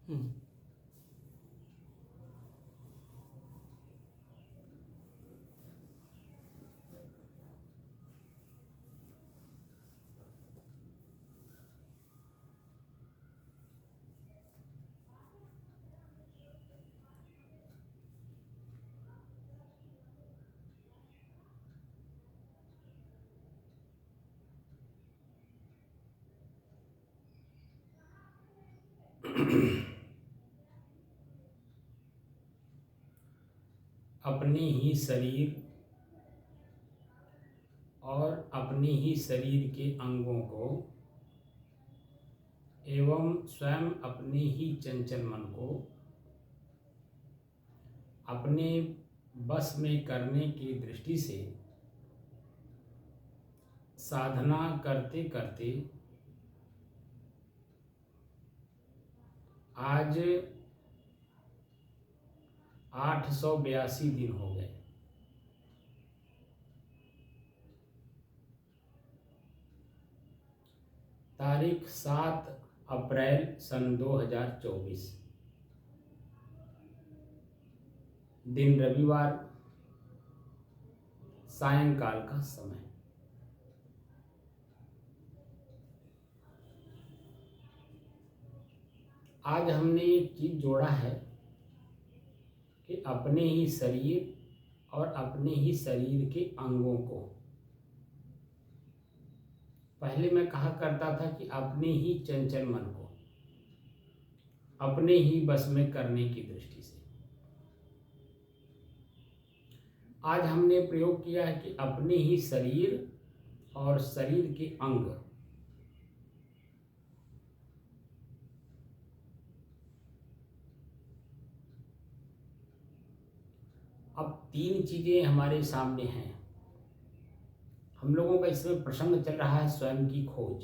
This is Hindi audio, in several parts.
हम्म। अपने ही शरीर और अपने ही शरीर के अंगों को एवं स्वयं अपने ही चंचल मन को अपने बस में करने की दृष्टि से साधना करते करते आज 882 दिन हो गए। तारीख 7 अप्रैल सन 2024, दिन रविवार, सायंकाल का समय। आज हमने एक चीज जोड़ा है कि अपने ही शरीर और अपने ही शरीर के अंगों को, पहले मैं कहा करता था कि अपने ही चंचल मन को अपने ही बस में करने की दृष्टि से, आज हमने प्रयोग किया है कि अपने ही शरीर और शरीर के अंग। अब 3 चीजें हमारे सामने हैं। हम लोगों का इसमें प्रसंग चल रहा है स्वयं की खोज।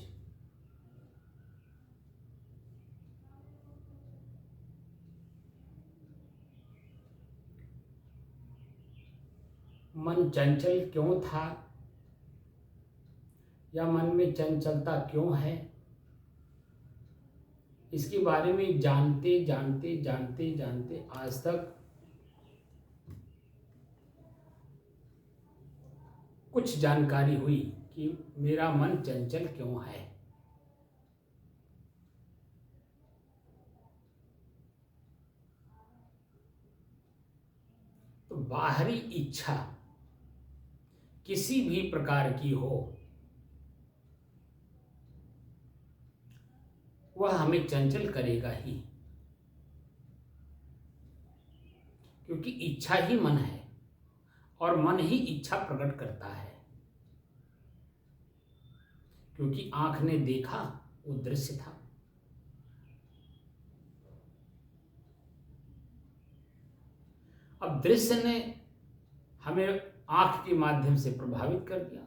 मन चंचल क्यों था या मन में चंचलता क्यों है, इसके बारे में जानते जानते जानते जानते आज तक कुछ जानकारी हुई कि मेरा मन चंचल क्यों है। तो बाहरी इच्छा किसी भी प्रकार की हो, वह हमें चंचल करेगा ही, क्योंकि इच्छा ही मन है और मन ही इच्छा प्रकट करता है। क्योंकि आंख ने देखा वो दृश्य था। अब दृश्य ने हमें आंख के माध्यम से प्रभावित कर दिया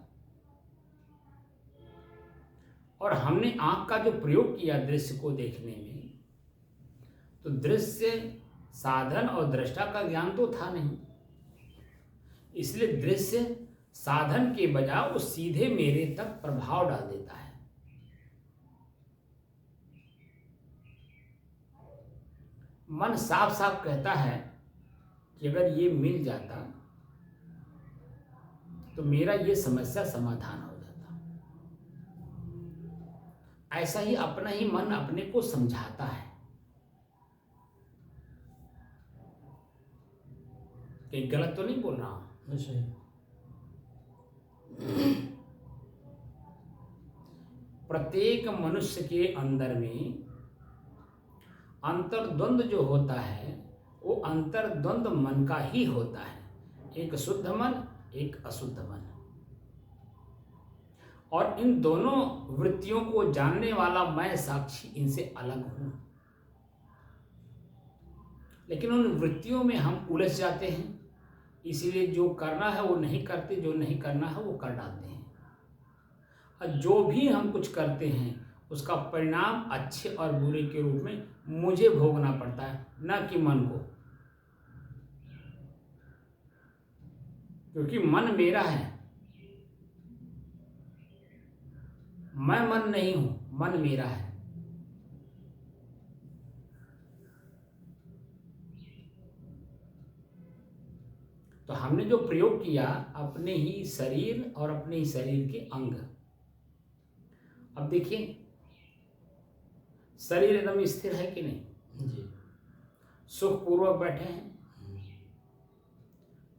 और हमने आंख का जो प्रयोग किया दृश्य को देखने में, तो दृश्य साधन और दृष्टा का ज्ञान तो था नहीं, इसलिए दृश्य साधन के बजाय वो सीधे मेरे तक प्रभाव डाल देता है। मन साफ साफ कहता है कि अगर ये मिल जाता तो मेरा ये समस्या समाधान हो जाता। ऐसा ही अपना ही मन अपने को समझाता है। कहीं गलत तो नहीं बोल रहा हूं? सही। प्रत्येक मनुष्य के अंदर में अंतर्द्वंद जो होता है वो अंतर्द्वंद मन का ही होता है। एक शुद्ध मन, एक अशुद्ध मन, और इन दोनों वृत्तियों को जानने वाला मैं साक्षी इनसे अलग हूं। लेकिन उन वृत्तियों में हम उलझ जाते हैं, इसीलिए जो करना है वो नहीं करते, जो नहीं करना है वो कर डालते हैं। और जो भी हम कुछ करते हैं उसका परिणाम अच्छे और बुरे के रूप में मुझे भोगना पड़ता है, न कि मन को। क्योंकि मन मेरा है, मैं मन नहीं हूं, मन मेरा है। तो हमने जो प्रयोग किया अपने ही शरीर और अपने ही शरीर के अंग। अब देखिए शरीर एकदम स्थिर है कि नहीं जी। सुखपूर्वक बैठे हैं,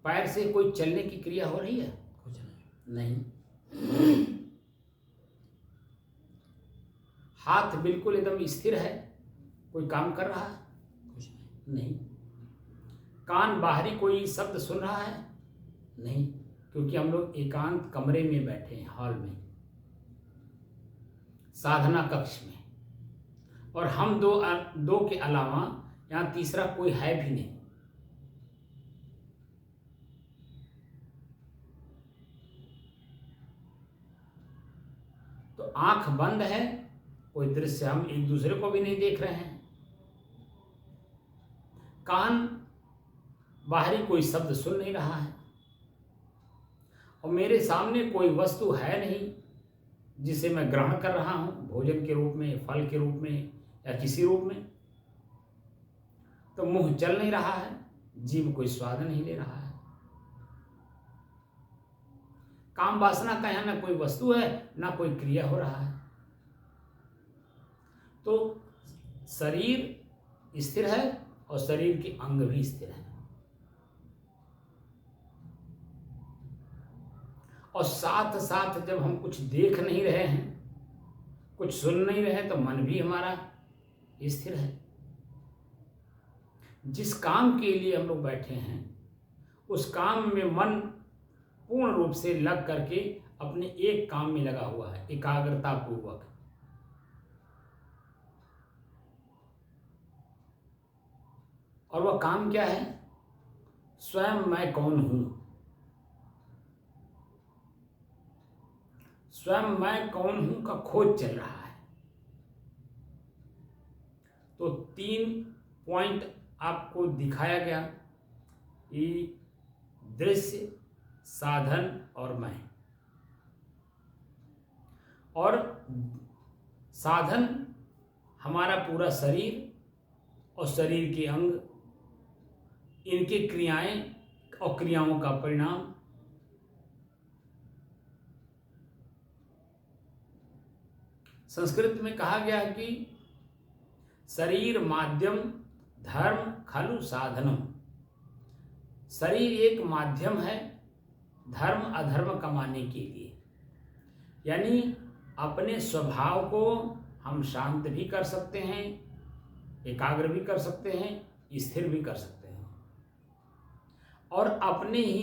पैर से कोई चलने की क्रिया हो रही है? कुछ नहीं। नहीं। हाथ बिल्कुल एकदम स्थिर है, कोई काम कर रहा है? कुछ नहीं। नहीं। कान बाहरी कोई शब्द सुन रहा है? नहीं, क्योंकि हम लोग एकांत कमरे में बैठे हैं, हॉल में, साधना कक्ष में, और हम दो के अलावा यहाँ तीसरा कोई है भी नहीं। तो आंख बंद है, कोई दृश्य हम एक दूसरे को भी नहीं देख रहे हैं। कान बाहरी कोई शब्द सुन नहीं रहा है, और मेरे सामने कोई वस्तु है नहीं जिसे मैं ग्रहण कर रहा हूं, भोजन के रूप में, फल के रूप में या किसी रूप में। तो मुंह चल नहीं रहा है, जीभ कोई स्वाद नहीं ले रहा है। काम वासना का यहाँ ना कोई वस्तु है ना कोई क्रिया हो रहा है। तो शरीर स्थिर है और शरीर के अंग भी स्थिर है, और साथ साथ जब हम कुछ देख नहीं रहे हैं, कुछ सुन नहीं रहे, तो मन भी हमारा स्थिर है। जिस काम के लिए हम लोग बैठे हैं उस काम में मन पूर्ण रूप से लग करके अपने एक काम में लगा हुआ है, एकाग्रता पूर्वक। और वह काम क्या है? स्वयं मैं कौन हूं। स्वयं मैं कौन हूं का खोज चल रहा है। तो 3 पॉइंट आपको दिखाया गया कि दृश्य, साधन और मैं। और साधन हमारा पूरा शरीर और शरीर के अंग, इनकी क्रियाएं और क्रियाओं का परिणाम। संस्कृत में कहा गया है कि शरीर माध्यम धर्म खलु साधनम। शरीर एक माध्यम है धर्म अधर्म कमाने के लिए। यानी अपने स्वभाव को हम शांत भी कर सकते हैं, एकाग्र भी कर सकते हैं, स्थिर भी कर सकते हैं, और अपने ही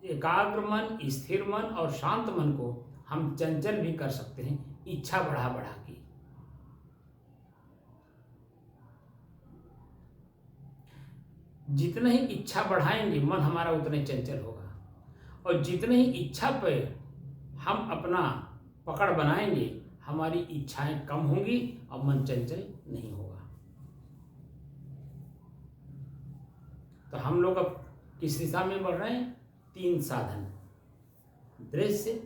एकाग्र मन, स्थिर मन और शांत मन को हम चंचल भी कर सकते हैं, इच्छा बढ़ा बढ़ा के। जितने ही इच्छा बढ़ाएंगे मन हमारा उतने चंचल होगा, और जितने ही इच्छा पे हम अपना पकड़ बनाएंगे हमारी इच्छाएं कम होंगी और मन चंचल नहीं होगा। तो हम लोग अब किस दिशा में बढ़ रहे हैं? 3 साधन, दृश्य,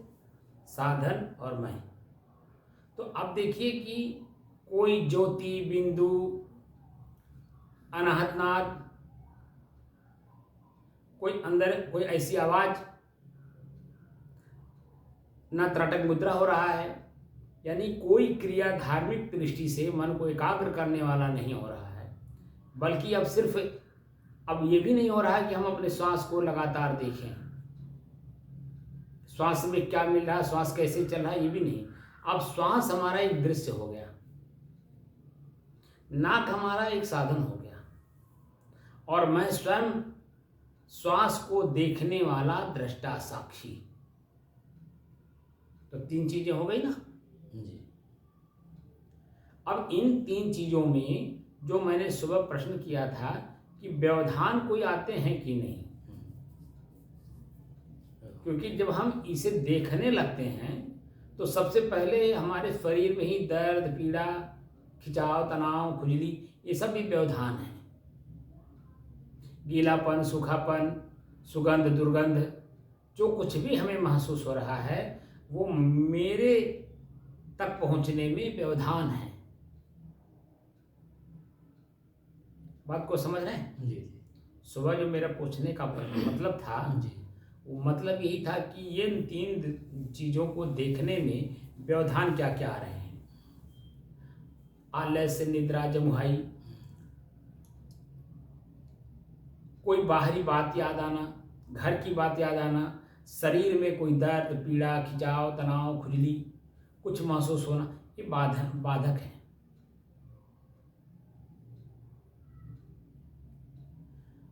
साधन और मैं। तो अब देखिए कि कोई ज्योति बिंदु, अनाहतनाद, कोई अंदर कोई ऐसी आवाज, न त्रटक मुद्रा हो रहा है, यानी कोई क्रिया धार्मिक दृष्टि से मन को एकाग्र करने वाला नहीं हो रहा है। बल्कि अब सिर्फ अब ये भी नहीं हो रहा है कि हम अपने श्वास को लगातार देखें, श्वास में क्या मिल रहा है, श्वास कैसे चल रहा है, ये भी नहीं। अब श्वास हमारा एक दृश्य हो गया, नाक हमारा एक साधन हो गया, और मैं स्वयं श्वास को देखने वाला दृष्टा साक्षी। तो 3 चीजें हो गई ना जी। अब इन 3 चीजों में जो मैंने सुबह प्रश्न किया था कि व्यवधान कोई आते हैं कि नहीं, क्योंकि जब हम इसे देखने लगते हैं तो सबसे पहले हमारे शरीर में ही दर्द, पीड़ा, खिंचाव, तनाव, खुजली, ये सब भी व्यवधान है। गीलापन, सूखापन, सुगंध, दुर्गंध, जो कुछ भी हमें महसूस हो रहा है वो मेरे तक पहुंचने में व्यवधान है। बात को समझ रहे हैं? जी। सुबह जो मेरा पूछने का मतलब था, जी वो मतलब यही था कि ये 3 चीज़ों को देखने में व्यवधान क्या क्या आ रहे हैं। आलस्य, निद्रा, जमुहाई, कोई बाहरी बात याद आना, घर की बात याद आना, शरीर में कोई दर्द, पीड़ा, खिंचाव, तनाव, खुजली कुछ महसूस होना, ये बाधक है।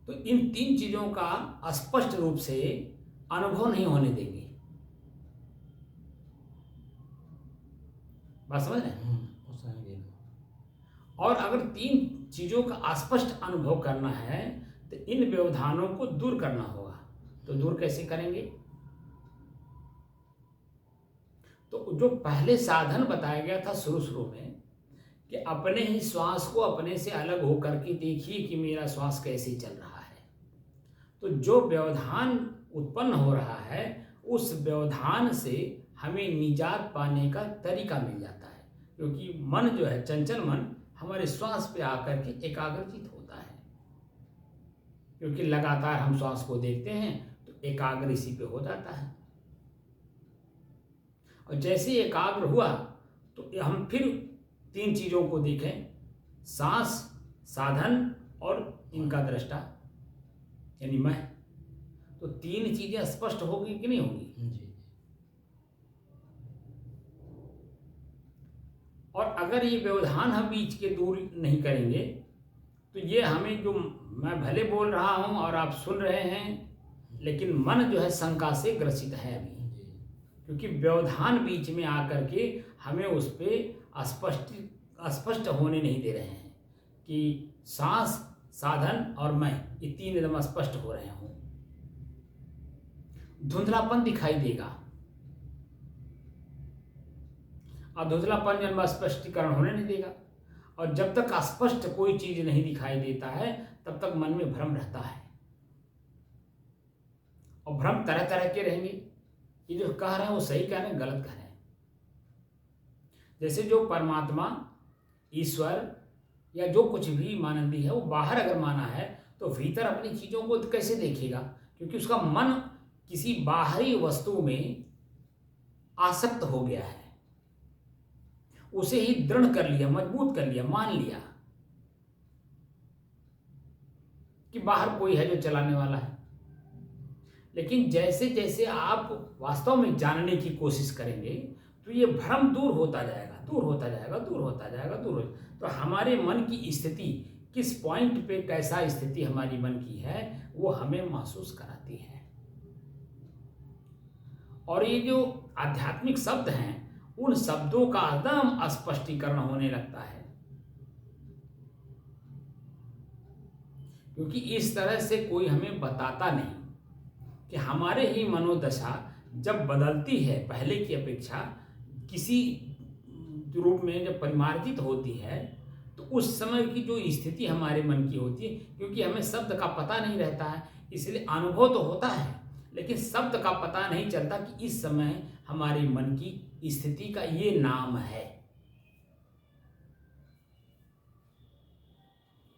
तो इन 3 चीज़ों का स्पष्ट रूप से अनुभव नहीं होने देंगे। बात समझ रहे हैं? वो समझ और अगर 3 चीज़ों का स्पष्ट अनुभव करना है तो इन व्यवधानों को दूर करना होगा। तो दूर कैसे करेंगे? तो जो पहले साधन बताया गया था शुरू में कि अपने ही श्वास को अपने से अलग होकर के देखिए कि मेरा श्वास कैसे चल रहा है। तो जो व्यवधान उत्पन्न हो रहा है उस व्यवधान से हमें निजात पाने का तरीका मिल जाता है, क्योंकि मन जो है, चंचल मन हमारे श्वास पे आकर के एकाग्रचित होता है। क्योंकि लगातार हम श्वास को देखते हैं तो एकाग्र इसी पे हो जाता है। और जैसे एकाग्र हुआ तो हम फिर 3 चीज़ों को देखें, सांस, साधन और इनका दृष्टा यानी मैं। तो 3 चीजें स्पष्ट होगी कि नहीं होगी? जी और अगर ये व्यवधान हम बीच के दूर नहीं करेंगे तो ये हमें, जो मैं भले बोल रहा हूं और आप सुन रहे हैं, लेकिन मन जो है शंका से ग्रसित है अभी, क्योंकि व्यवधान बीच में आकर के हमें उस पर स्पष्ट होने नहीं दे रहे हैं कि सांस, साधन और मैं, ये 3 एकदम स्पष्ट हो रहे हों। धुंधलापन दिखाई देगा और धुंधलापन जब स्पष्टीकरण होने नहीं देगा। और जब तक स्पष्ट कोई चीज नहीं दिखाई देता है तब तक मन में भ्रम रहता है, और भ्रम तरह तरह के रहेंगे। ये जो कह रहे हैं वो सही कह रहे हैं, गलत कह रहे हैं। जैसे जो परमात्मा, ईश्वर या जो कुछ भी मानंदी है वो बाहर अगर माना है तो भीतर अपनी चीजों को कैसे देखेगा? क्योंकि उसका मन किसी बाहरी वस्तु में आसक्त हो गया है, उसे ही दृढ़ कर लिया, मजबूत कर लिया, मान लिया कि बाहर कोई है जो चलाने वाला है। लेकिन जैसे जैसे आप वास्तव में जानने की कोशिश करेंगे तो ये भ्रम दूर होता जाएगा, दूर होता जाएगा, दूर होता जाएगा, दूर हो। तो हमारे मन की स्थिति किस पॉइंट पे, कैसा स्थिति हमारी मन की है, वो हमें महसूस कराती है। और ये जो आध्यात्मिक शब्द हैं, उन शब्दों का एकदम स्पष्टीकरण होने लगता है, क्योंकि इस तरह से कोई हमें बताता नहीं कि हमारे ही मनोदशा जब बदलती है, पहले की अपेक्षा किसी रूप में जब परिमार्जित होती है, तो उस समय की जो स्थिति हमारे मन की होती है, क्योंकि हमें शब्द का पता नहीं रहता है, इसलिए अनुभव तो होता है लेकिन शब्द का पता नहीं चलता कि इस समय हमारे मन की स्थिति का ये नाम है।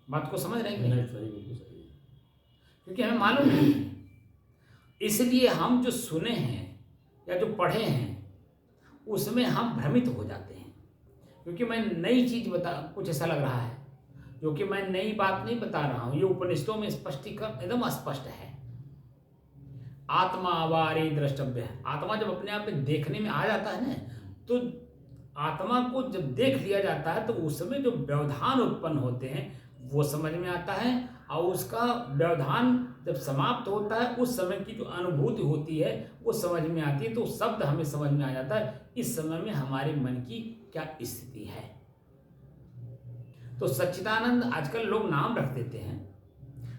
बात को समझ रहे हैं? क्योंकि हमें मालूम नहीं है, इसलिए हम जो सुने हैं या जो पढ़े हैं उसमें हम भ्रमित हो जाते हैं। क्योंकि मैं नई चीज कुछ ऐसा लग रहा है, जो कि मैं नई बात नहीं बता रहा हूं, ये उपनिषदों में स्पष्टीकरण एकदम स्पष्ट है। आत्मा आवारे द्रष्टव्य है। आत्मा जब अपने आप में देखने में आ जाता है ना, तो आत्मा को जब देख लिया जाता है तो उस समय जो व्यवधान उत्पन्न होते हैं वो समझ में आता है, और उसका व्यवधान जब समाप्त होता है उस समय की जो अनुभूति होती है वो समझ में आती है। तो शब्द हमें समझ में आ जाता है इस समय में हमारे मन की क्या स्थिति है। तो सच्चिदानंद आजकल लोग नाम रख देते हैं,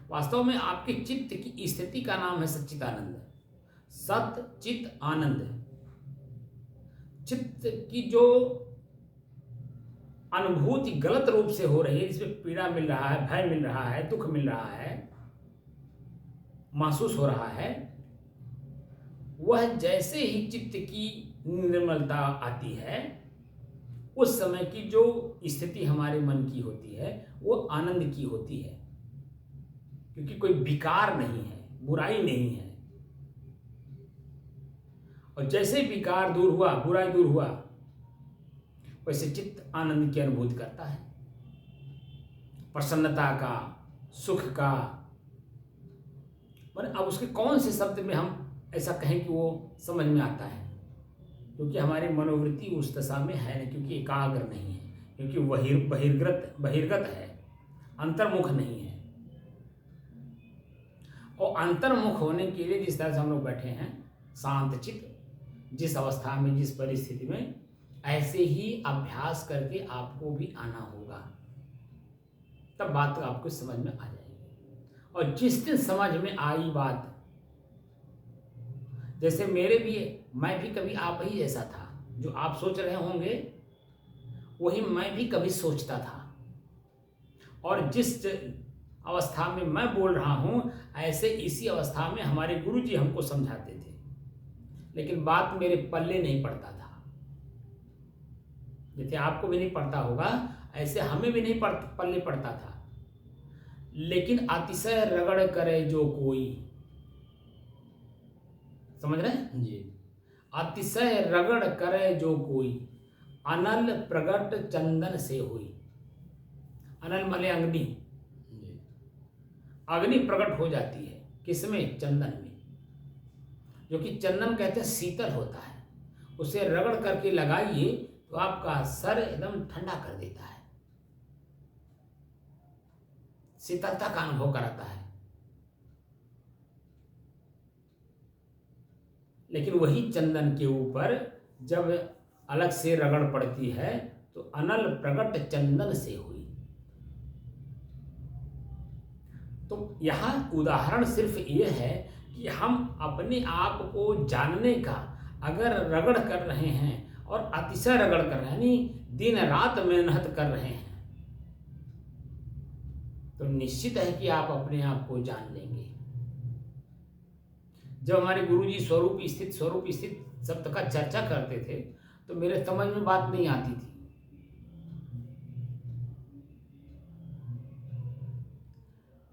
वास्तव में आपके चित्त की स्थिति का नाम है सच्चिदानंद। सत चित आनंद। चित्त की जो अनुभूति गलत रूप से हो रही है, जिसमें पीड़ा मिल रहा है, भय मिल रहा है, दुख मिल रहा है, महसूस हो रहा है, वह जैसे ही चित्त की निर्मलता आती है उस समय की जो स्थिति हमारे मन की होती है वो आनंद की होती है। क्योंकि कोई विकार नहीं है, बुराई नहीं है। और जैसे विकार दूर हुआ, बुराई दूर हुआ, वैसे चित्त आनंद की अनुभूति करता है, प्रसन्नता का, सुख का। पर अब उसके कौन से शब्द में हम ऐसा कहें कि वो समझ में आता है, क्योंकि हमारी मनोवृत्ति उस दशा में है नहीं, क्योंकि एकाग्र नहीं है, क्योंकि बहिर्गत है, अंतर्मुख नहीं है। और अंतर्मुख होने के लिए जिस तरह से हम लोग बैठे हैं शांत चित्त, जिस अवस्था में, जिस परिस्थिति में, ऐसे ही अभ्यास करके आपको भी आना होगा, तब बात आपको समझ में आ जाएगी। और जिस दिन समझ में आई बात, जैसे मैं भी कभी आप ही जैसा था, जो आप सोच रहे होंगे वही मैं भी कभी सोचता था। और जिस अवस्था में मैं बोल रहा हूं, ऐसे इसी अवस्था में हमारे गुरुजी हमको समझाते थे, लेकिन बात मेरे पल्ले नहीं पड़ता था। जैसे आपको भी नहीं पड़ता होगा, ऐसे हमें भी नहीं पल्ले पड़ता था। लेकिन अतिशय रगड़ करे जो कोई, समझ रहे हैं जी। अतिशय रगड़ करे जो कोई, अनल प्रगट चंदन से हुई। अनल माने अग्नि, जी। अग्नि प्रकट हो जाती है किसमें? चंदन में, जो कि चंदन कहते हैं शीतल होता है। उसे रगड़ करके लगाइए तो आपका सर एकदम ठंडा कर देता है, शीतलता का अनुभव कराता है। लेकिन वही चंदन के ऊपर जब अलग से रगड़ पड़ती है तो अनल प्रगट चंदन से हुई। तो यहाँ उदाहरण सिर्फ ये है कि हम अपने आप को जानने का अगर रगड़ कर रहे हैं और अतिशय रगड़ कर रहे हैं, यानी दिन रात मेहनत कर रहे हैं, तो निश्चित है कि आप अपने आप को जान लेंगे। जब हमारे गुरुजी स्वरूप स्थित शब्द का चर्चा करते थे तो मेरे समझ में बात नहीं आती थी।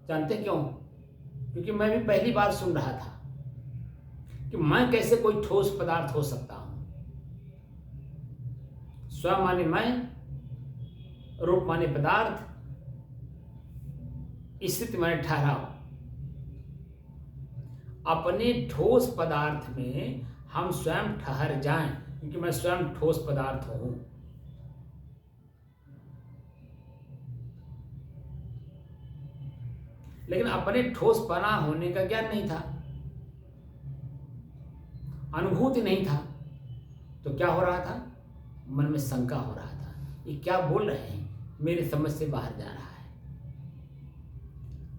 जानते क्यों? क्योंकि मैं भी पहली बार सुन रहा था कि मैं कैसे कोई ठोस पदार्थ हो सकता हूं। स्व माने मैं, रूप माने पदार्थ, स्थिति माने ठहराव। अपने ठोस पदार्थ में हम स्वयं ठहर जाएं, क्योंकि मैं स्वयं ठोस पदार्थ हूं। लेकिन अपने ठोस पना होने का ज्ञान नहीं था, अनुभूति नहीं था, तो क्या हो रहा था? मन में शंका हो रहा था, ये क्या बोल रहे हैं, मेरे समझ से बाहर जा रहा है।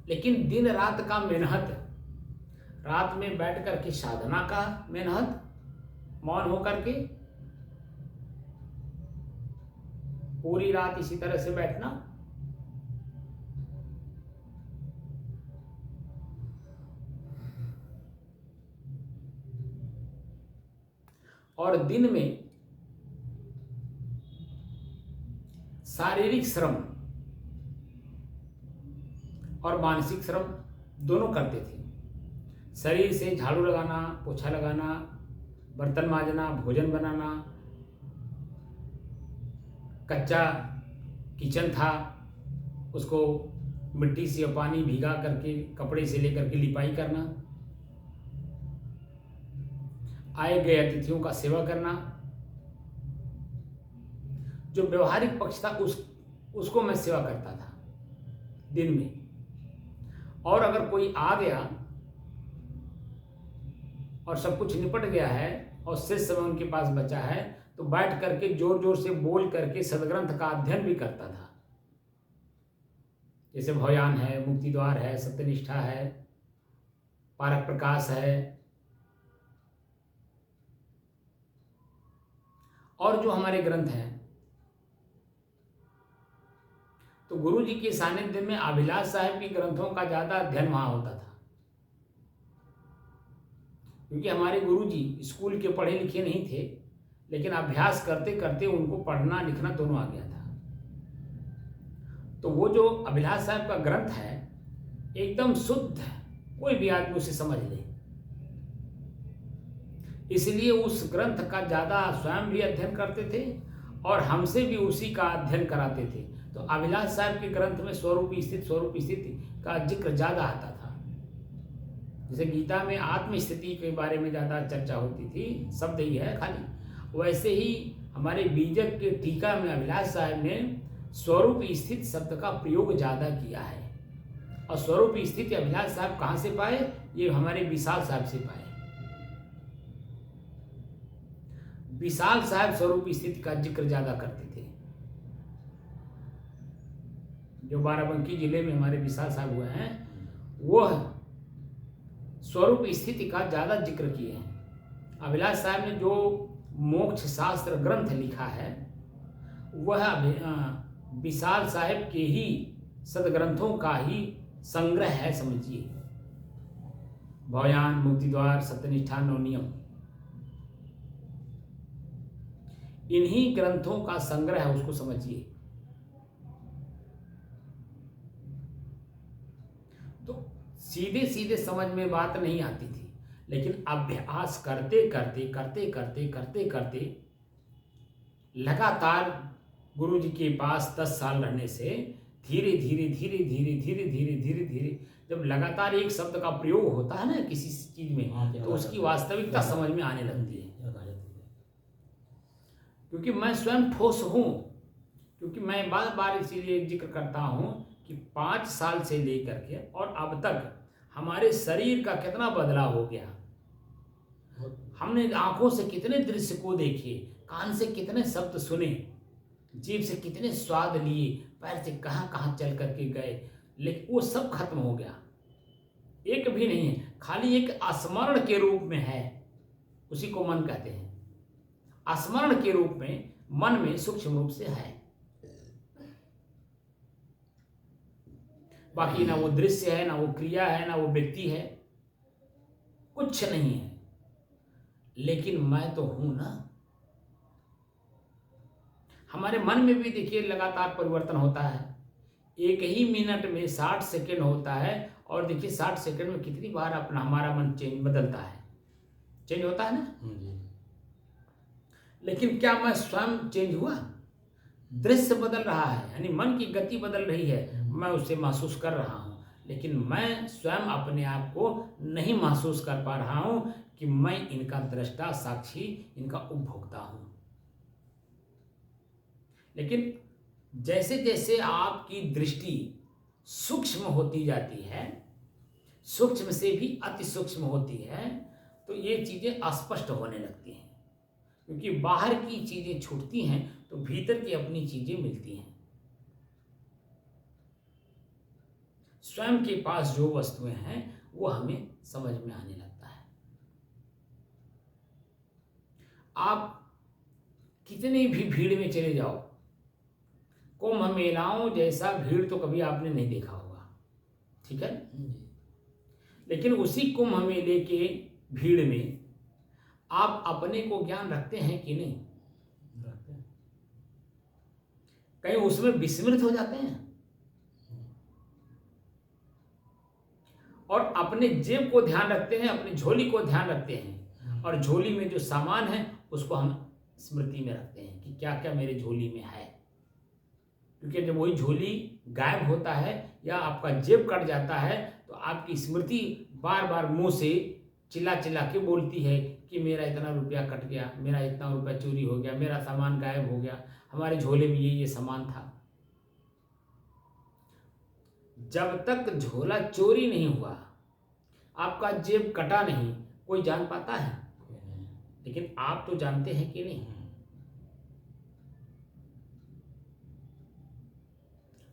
लेकिन दिन रात का मेहनत, रात में बैठ करके साधना का मेहनत, मौन होकर के पूरी रात इसी तरह से बैठना, और दिन में शारीरिक श्रम और मानसिक श्रम दोनों करते थे। शरीर से झाड़ू लगाना, पोछा लगाना, बर्तन मांजना, भोजन बनाना, कच्चा किचन था उसको मिट्टी से पानी भिगा करके कपड़े से लेकर के लिपाई करना, आए गए अतिथियों का सेवा करना। जो व्यवहारिक पक्ष था उसको मैं सेवा करता था दिन में। और अगर कोई आ गया और सब कुछ निपट गया है और शेष समय उनके पास बचा है, तो बैठ करके जोर जोर से बोल करके सदग्रंथ का अध्ययन भी करता था। जैसे भवयान है, मुक्ति द्वार है, सत्यनिष्ठा है, पारक प्रकाश है, और जो हमारे ग्रंथ हैं। तो गुरु जी के सानिध्य में अभिलाष साहब की ग्रंथों का ज्यादा अध्ययन वहां होता था, क्योंकि हमारे गुरु जी स्कूल के पढ़े लिखे नहीं थे, लेकिन अभ्यास करते करते उनको पढ़ना लिखना दोनों आ गया था। तो वो जो अभिलाष साहब का ग्रंथ है एकदम शुद्ध है, कोई भी आदमी उसे समझ ले। इसलिए उस ग्रंथ का ज़्यादा स्वयं भी अध्ययन करते थे और हमसे भी उसी का अध्ययन कराते थे। तो अभिलाष साहब के ग्रंथ में स्वरूप स्थिति का जिक्र ज़्यादा आता था। जैसे गीता में आत्म स्थिति के बारे में ज़्यादा चर्चा होती थी, शब्द ही है खाली, वैसे ही हमारे बीजक के टीका में अभिलाष साहब ने स्वरूप स्थित शब्द का प्रयोग ज़्यादा किया है। और स्वरूप स्थिति अभिलाष साहब कहाँ से पाए? ये हमारे विशाल साहब से पाए। विशाल साहब स्वरूप स्थिति का जिक्र ज्यादा करते थे। जो बाराबंकी जिले में हमारे विशाल साहब हुए हैं, वह स्वरूप स्थिति का ज्यादा जिक्र किए हैं। अभिलाष साहब ने जो मोक्ष शास्त्र ग्रंथ लिखा है वह विशाल साहब के ही सदग्रंथों का ही संग्रह है, समझिए। भवयान, मुक्तिद्वार, सत्यनिष्ठा, नवनियम, इन्हीं ग्रंथों का संग्रह है, उसको समझिए। तो सीधे सीधे समझ में बात नहीं आती थी, लेकिन अभ्यास करते करते लगातार गुरु जी के पास 10 साल रहने से धीरे धीरे जब लगातार एक शब्द का प्रयोग होता है ना किसी चीज में, तो उसकी वास्तविकता समझ में आने लगती है। क्योंकि मैं स्वयं ठोस हूँ, क्योंकि मैं बार बार इसीलिए जिक्र करता हूँ कि 5 साल से लेकर के और अब तक हमारे शरीर का कितना बदलाव हो गया। हमने आंखों से कितने दृश्य को देखे, कान से कितने शब्द सुने, जीभ से कितने स्वाद लिए, पैर से कहाँ कहाँ चल करके गए, लेकिन वो सब खत्म हो गया। एक भी नहीं है, खाली एक स्मरण के रूप में है, उसी को मन कहते हैं। स्मरण के रूप में मन में सूक्ष्म रूप से है, बाकी ना वो दृश्य है, ना वो क्रिया है, ना वो व्यक्ति है, कुछ नहीं है। लेकिन मैं तो हूं ना। हमारे मन में भी देखिए लगातार परिवर्तन होता है। एक ही मिनट में 60 सेकंड होता है, और देखिए 60 सेकंड में कितनी बार अपना हमारा मन बदलता है, चेंज होता है ना। लेकिन क्या मैं स्वयं चेंज हुआ? दृश्य बदल रहा है, यानी मन की गति बदल रही है, मैं उसे महसूस कर रहा हूं, लेकिन मैं स्वयं अपने आप को नहीं महसूस कर पा रहा हूं कि मैं इनका दृष्टा, साक्षी, इनका उपभोक्ता हूं। लेकिन जैसे जैसे आपकी दृष्टि सूक्ष्म होती जाती है, सूक्ष्म से भी अति सूक्ष्म होती है, तो ये चीजें स्पष्ट होने लगती हैं। क्योंकि बाहर की चीजें छूटती हैं तो भीतर की अपनी चीजें मिलती हैं। स्वयं के पास जो वस्तुएं हैं वो हमें समझ में आने लगता है। आप कितनी भी भीड़ में चले जाओ, कुंभ मेलाओं जैसा भीड़ तो कभी आपने नहीं देखा होगा, ठीक है। लेकिन उसी कुंभ मेले के भीड़ में आप अपने को ज्ञान रखते हैं कि नहीं? रखते हैं। कहीं उसमें विस्मृत हो जाते हैं और अपने जेब को ध्यान रखते हैं, अपनी झोली को ध्यान रखते हैं, और झोली में जो सामान है उसको हम स्मृति में रखते हैं कि क्या क्या मेरे झोली में है। क्योंकि जब वही झोली गायब होता है या आपका जेब कट जाता है तो आपकी स्मृति बार बार मुंह से चिल्ला चिल्ला के बोलती है कि मेरा इतना रुपया कट गया, मेरा इतना रुपया चोरी हो गया, मेरा सामान गायब हो गया, हमारे झोले में ये सामान था। जब तक झोला चोरी नहीं हुआ, आपका जेब कटा नहीं, कोई जान पाता है? लेकिन आप तो जानते हैं कि नहीं?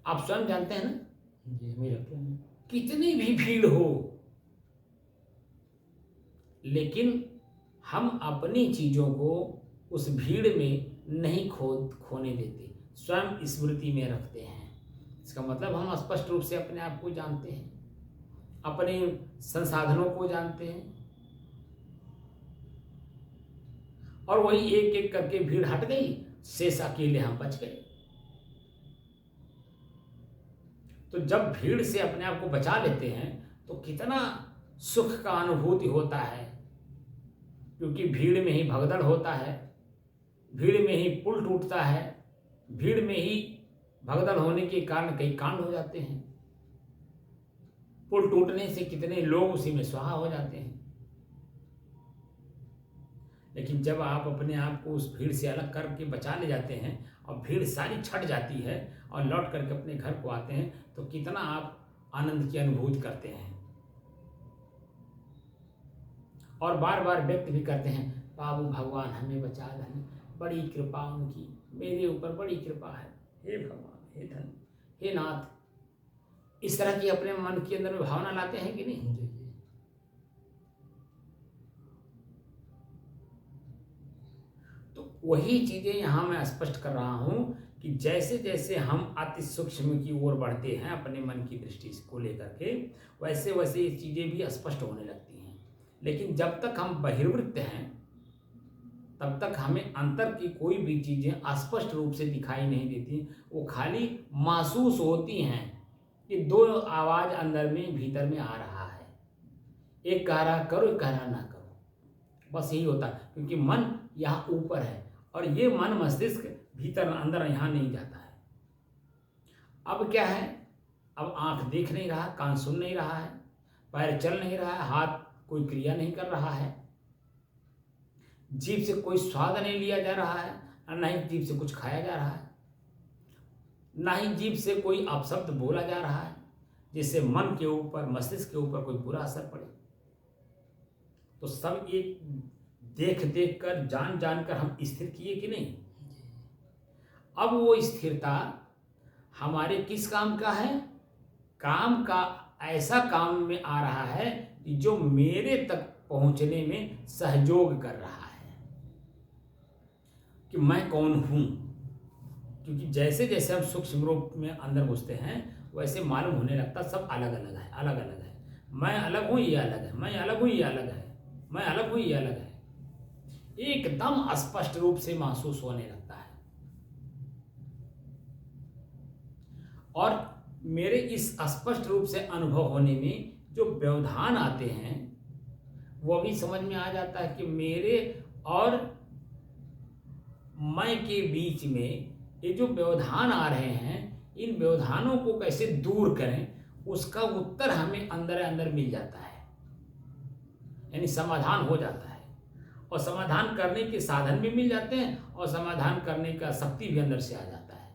आप स्वयं जानते हैं ना। कितनी भी भीड़ हो, लेकिन हम अपनी चीजों को उस भीड़ में नहीं खोने देते, स्वयं स्मृति में रखते हैं। इसका मतलब हम स्पष्ट रूप से अपने आप को जानते हैं, अपने संसाधनों को जानते हैं, और वही एक एक करके भीड़ हट गई, शेष अकेले हम बच गए। तो जब भीड़ से अपने आप को बचा लेते हैं तो कितना सुख का अनुभूति होता है, क्योंकि भीड़ में ही भगदड़ होता है, भीड़ में ही पुल टूटता है, भीड़ में ही भगदड़ होने के कारण कई कांड हो जाते हैं। पुल टूटने से कितने लोग उसी में स्वाहा हो जाते हैं। लेकिन जब आप अपने आप को उस भीड़ से अलग करके बचा ले जाते हैं और भीड़ सारी छट जाती है और लौट करके अपने घर को आते हैं तो कितना आप आनंद की अनुभूति करते हैं और बार बार व्यक्त भी करते हैं, बाबू भगवान हमें बचा दें, बड़ी कृपा उनकी, मेरे ऊपर बड़ी कृपा है, हे भगवान, हे धन, हे नाथ। इस तरह की अपने मन के अंदर में भावना लाते हैं कि नहीं? तो वही चीजें यहाँ मैं स्पष्ट कर रहा हूं कि जैसे जैसे हम अति सूक्ष्म की ओर बढ़ते हैं अपने मन की दृष्टि को लेकर के, वैसे वैसे ये चीजें भी स्पष्ट होने लगती हैं। लेकिन जब तक हम बहिर्वृत्त हैं तब तक हमें अंतर की कोई भी चीजें स्पष्ट रूप से दिखाई नहीं देती, वो खाली महसूस होती हैं कि दो आवाज अंदर में भीतर में आ रहा है, एक कह रहा करो, एक कह रहा ना करो, बस यही होता है। क्योंकि मन यहाँ ऊपर है और ये मन मस्तिष्क भीतर अंदर यहाँ नहीं जाता है। अब क्या है, अब आंख देख नहीं रहा, कान सुन नहीं रहा है, पैर चल नहीं रहा है, हाथ कोई क्रिया नहीं कर रहा है, जीभ से कोई स्वाद नहीं लिया जा रहा है, ना ही जीभ से कुछ खाया जा रहा है, ना ही जीभ से कोई अपशब्द बोला जा रहा है जिससे मन के ऊपर, मस्तिष्क के ऊपर कोई बुरा असर पड़े। तो सब एक देख देख कर, जान जान कर हम स्थिर किए कि नहीं? अब वो स्थिरता हमारे किस काम का है? काम का ऐसा काम में आ रहा है कि जो मेरे तक पहुंचने में सहयोग कर रहा है कि मैं कौन हूं। क्योंकि जैसे जैसे हम सूक्ष्म रूप में अंदर घुसते हैं वैसे मालूम होने लगता सब अलग अलग है, अलग अलग है। मैं अलग हूं, ये अलग है, मैं अलग हूं, ये अलग है, मैं अलग हूं, ये अलग है। एकदम स्पष्ट रूप से महसूस होने लगता है। और मेरे इस स्पष्ट रूप से अनुभव होने में जो व्यवधान आते हैं वो भी समझ में आ जाता है कि मेरे और मैं के बीच में ये जो व्यवधान आ रहे हैं, इन व्यवधानों को कैसे दूर करें, उसका उत्तर हमें अंदर अंदर मिल जाता है, यानी समाधान हो जाता है। और समाधान करने के साधन भी मिल जाते हैं और समाधान करने का शक्ति भी अंदर से आ जाता है।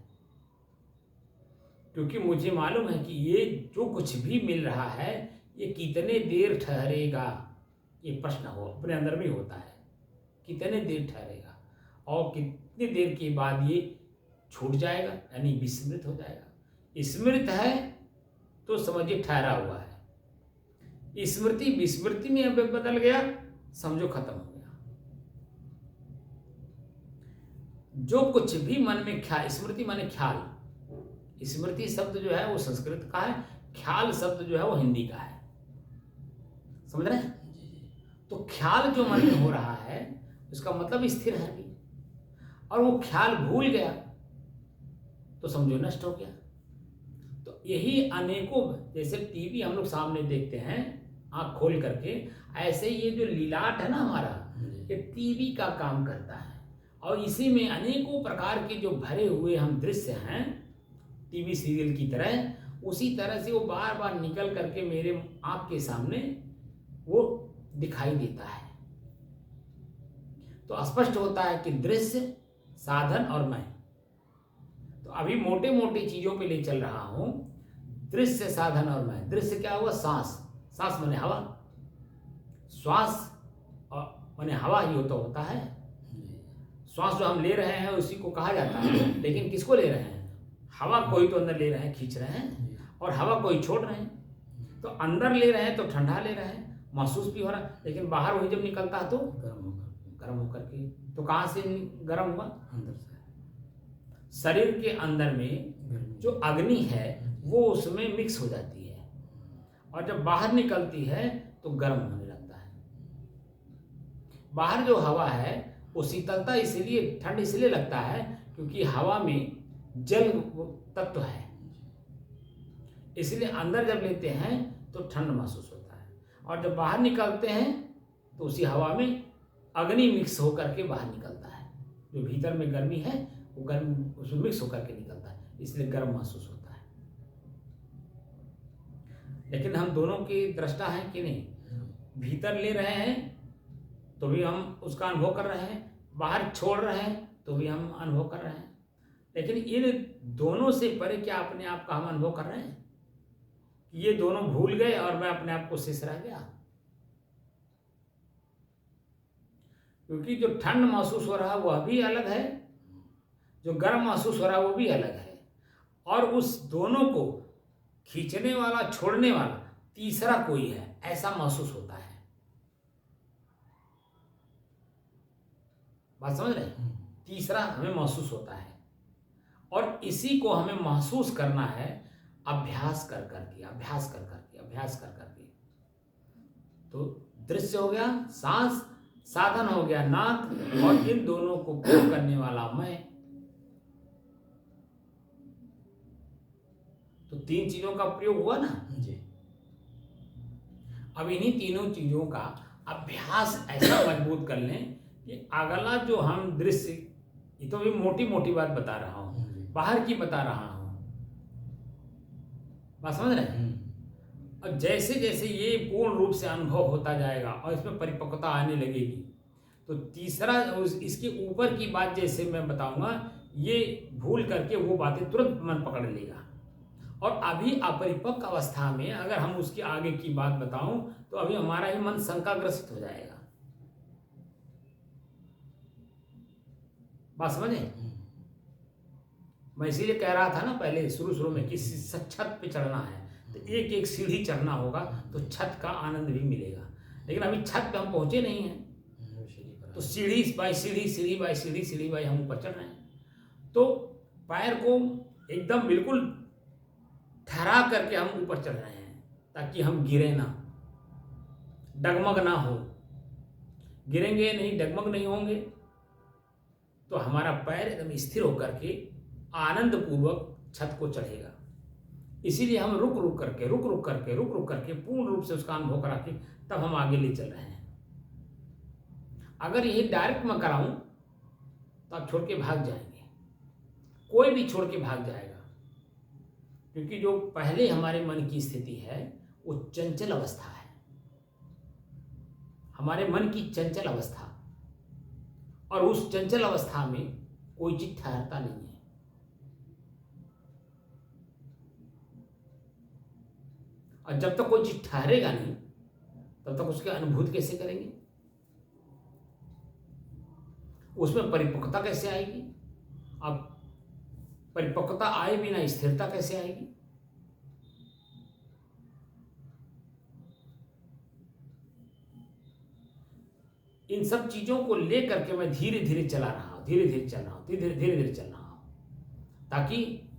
क्योंकि मुझे मालूम है कि ये जो कुछ भी मिल रहा है ये कितने देर ठहरेगा, ये प्रश्न हो अपने अंदर में होता है, कितने देर ठहरेगा और कितनी देर के बाद ये छूट जाएगा, यानी विस्मृत हो जाएगा। स्मृत है तो समझिए ठहरा हुआ है, स्मृति विस्मृति में अब बदल गया, समझो खत्म हो गया। जो कुछ भी मन में ख्याल, स्मृति माने ख्याल, स्मृति शब्द जो है वो संस्कृत का है, ख्याल शब्द जो है वो हिंदी का है, समझ रहे हैं? तो ख्याल जो मन में हो रहा है उसका मतलब स्थिर है भी, और वो ख्याल भूल गया तो समझो नष्ट हो गया। तो यही अनेकों, जैसे टीवी हम लोग सामने देखते हैं आंख खोल करके, ऐसे ये जो लीलाट है ना हमारा, ये टीवी का काम करता है और इसी में अनेकों प्रकार के जो भरे हुए हम दृश्य हैं टीवी सीरियल की तरह, उसी तरह से वो बार बार निकल करके मेरे आंख के सामने वो दिखाई देता है। तो स्पष्ट होता है कि दृश्य, साधन और मैं। तो अभी मोटे मोटे चीजों पे ले चल रहा हूं, दृश्य, साधन और मैं। दृश्य क्या हुआ? सांस, सांस माने हवा, श्वास और माने हवा ही तो होता है। श्वास जो हम ले रहे हैं उसी को कहा जाता है, लेकिन किसको ले रहे हैं? हवा को ही तो अंदर ले रहे हैं, खींच रहे हैं, और हवा को ही छोड़ रहे हैं। तो अंदर ले रहे हैं तो ठंडा ले रहे हैं, महसूस भी हो रहा है, लेकिन बाहर वही जब निकलता है तो गर्म होकर के। तो कहाँ से गर्म हुआ? अंदर से। शरीर के अंदर में जो अग्नि है वो उसमें मिक्स हो जाती है और जब बाहर निकलती है तो गर्म होने लगता है। बाहर जो हवा है वो शीतलता इसलिए, ठंड इसलिए लगता है क्योंकि हवा में जल तत्व है, इसलिए अंदर जब लेते हैं तो ठंड महसूस होता है, और जब बाहर निकलते हैं तो उसी हवा में अग्नि मिक्स होकर के बाहर निकलता है। जो भीतर में गर्मी है वो गर्म उसमें मिक्स होकर के निकलता है, इसलिए गर्म महसूस होता है। लेकिन हम दोनों की दृष्टा हैं कि नहीं, भीतर ले रहे हैं तो भी हम उसका अनुभव कर रहे हैं, बाहर छोड़ रहे हैं तो भी हम अनुभव कर रहे हैं। लेकिन इन दोनों से परे क्या अपने आप का हम अनुभव कर रहे हैं? ये दोनों भूल गए और मैं अपने आप को शेष रह गया। क्योंकि जो ठंड महसूस हो रहा है वह भी अलग है, जो गर्म महसूस हो रहा है वो भी अलग है, और उस दोनों को खींचने वाला छोड़ने वाला तीसरा कोई है, ऐसा महसूस होता है। बात समझ रहे हैं? तीसरा हमें महसूस होता है, और इसी को हमें महसूस करना है अभ्यास कर करके, अभ्यास कर करके, अभ्यास कर करके। तो दृश्य हो गया सांस, साधन हो गया नाक, और इन दोनों को प्रयोग करने वाला मैं। तो तीन चीजों का प्रयोग हुआ ना जी। अब इन्हीं तीनों चीजों का अभ्यास ऐसा मजबूत कर लें कि अगला जो हम दृश्य, ये तो भी मोटी मोटी बात बता रहा हूं, बाहर की बता रहा हूं, बात समझ रहे हैं? और जैसे जैसे ये पूर्ण रूप से अनुभव होता जाएगा और इसमें परिपक्वता आने लगेगी, तो तीसरा इसके ऊपर की बात जैसे मैं बताऊंगा, ये भूल करके वो बातें तुरंत मन पकड़ लेगा। और अभी अपरिपक्व अवस्था में अगर हम उसके आगे की बात बताऊं तो अभी हमारा ही मन शंकाग्रस्त हो जाएगा। बात समझे? मैं इसीलिए कह रहा था ना पहले शुरू में कि छत पे चढ़ना है तो एक एक सीढ़ी चढ़ना होगा तो छत का आनंद भी मिलेगा। लेकिन अभी छत पे हम पहुंचे नहीं हैं, तो सीढ़ी बाई सीढ़ी, सीढ़ी बाई सीढ़ी, सीढ़ी बाई हम ऊपर चढ़ रहे हैं। तो पैर को एकदम बिल्कुल ठहरा करके हम ऊपर चढ़ रहे हैं ताकि हम गिरे ना, डगमग ना हो। गिरेंगे नहीं, डगमग नहीं होंगे तो हमारा पैर एकदम स्थिर होकर के आनंद पूर्वक छत को चढ़ेगा। इसीलिए हम रुक रुक करके पूर्ण रूप से उसका अनुभव करा के तब हम आगे ले चल रहे हैं। अगर यही डायरेक्ट मैं कराऊं तो आप छोड़ के भाग जाएंगे, कोई भी छोड़ के भाग जाएगा। क्योंकि जो पहले हमारे मन की स्थिति है वो चंचल अवस्था है, हमारे मन की चंचल अवस्था, और उस चंचल अवस्था में कोई चीज ठहरता नहीं है। और जब तक कोई चीज ठहरेगा नहीं तब तक उसकी अनुभूति कैसे करेंगे, उसमें परिपक्वता कैसे आएगी? अब परिपक्वता आए बिना स्थिरता कैसे आएगी? इन सब चीजों को लेकर के मैं धीरे धीरे चला रहा हूं, धीरे धीरे चल रहा हूं, धीरे धीरे चल रहा हूं, ताकि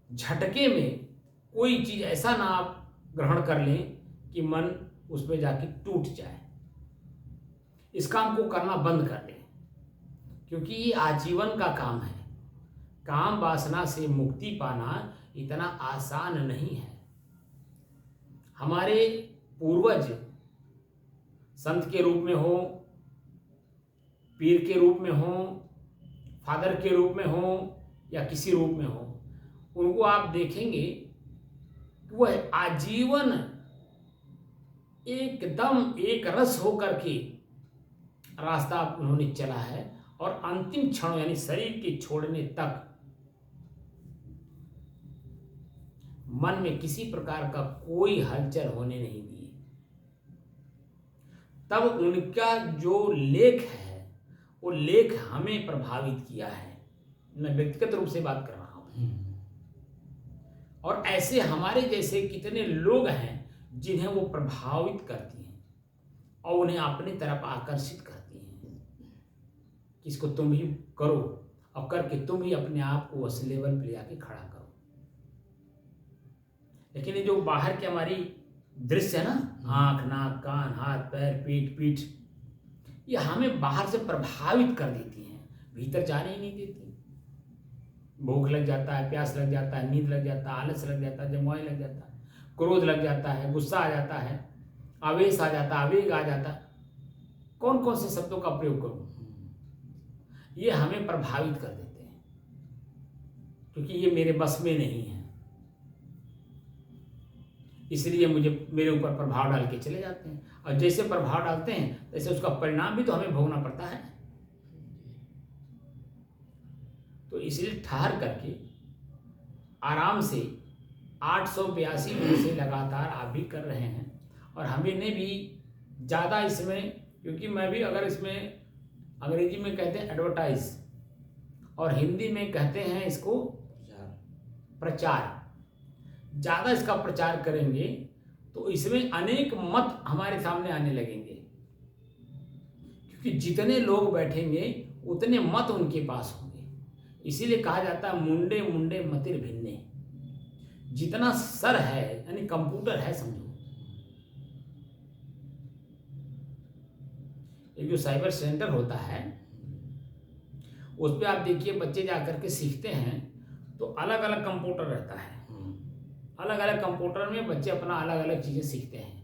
झटके में कोई चीज ऐसा ना आप ग्रहण कर लें कि मन उसमें जाके टूट जाए। इस काम को करना बंद कर दें, क्योंकि ये आजीवन का काम है। काम वासना से मुक्ति पाना इतना आसान नहीं है। हमारे पूर्वज संत के रूप में हो, पीर के रूप में हो, फादर के रूप में हो या किसी रूप में हो, उनको आप देखेंगे कि वह आजीवन एकदम एक रस होकर के रास्ता उन्होंने चला है, और अंतिम क्षण यानी शरीर के छोड़ने तक मन में किसी प्रकार का कोई हलचल होने नहीं दी। तब उनका जो लेख है वो लेख हमें प्रभावित किया है। मैं व्यक्तिगत रूप से बात कर रहा हूं, और ऐसे हमारे जैसे कितने लोग हैं जिन्हें वो प्रभावित करती हैं और उन्हें अपनी तरफ आकर्षित करती हैं कि इसको तुम भी करो, और करके तुम भी अपने आप को उस लेवल पे जाके खड़ा करो। लेकिन ये जो बाहर की हमारी दृश्य है ना, आंख, नाक, कान, हाथ, पैर, पीठ, ये हमें बाहर से प्रभावित कर देती हैं, भीतर जाने ही नहीं देती। भूख लग जाता है, प्यास लग जाता है, नींद लग जाता है, आलस लग जाता है, जमुआई लग जाता है, क्रोध लग जाता है, गुस्सा आ जाता है, आवेश आ जाता है, आवेग आ जाता है। कौन कौन से शब्दों का प्रयोग करूं? ये हमें प्रभावित कर देते हैं, क्योंकि ये मेरे बस में नहीं है, इसलिए मुझे मेरे ऊपर प्रभाव डाल के चले जाते हैं। और जैसे प्रभाव डालते हैं तैसे उसका परिणाम भी तो हमें भोगना पड़ता है। तो इसलिए ठहर करके आराम से 882 दिन से लगातार आप भी कर रहे हैं, और हमें भी ज़्यादा इसमें, क्योंकि मैं भी अगर इसमें अंग्रेजी में कहते हैं एडवर्टाइज और हिंदी में कहते हैं इसको प्रचार, ज़्यादा इसका प्रचार करेंगे तो इसमें अनेक मत हमारे सामने आने लगेंगे, क्योंकि जितने लोग बैठेंगे उतने मत उनके पास होंगे। इसीलिए कहा जाता है मुंडे मुंडे मतिर भिन्ने। जितना सर है यानी कंप्यूटर है समझो, एक जो साइबर सेंटर होता है उस पर आप देखिए बच्चे जाकर के सीखते हैं तो अलग अलग कंप्यूटर रहता है, अलग अलग कंप्यूटर में बच्चे अपना अलग अलग चीज़ें सीखते हैं।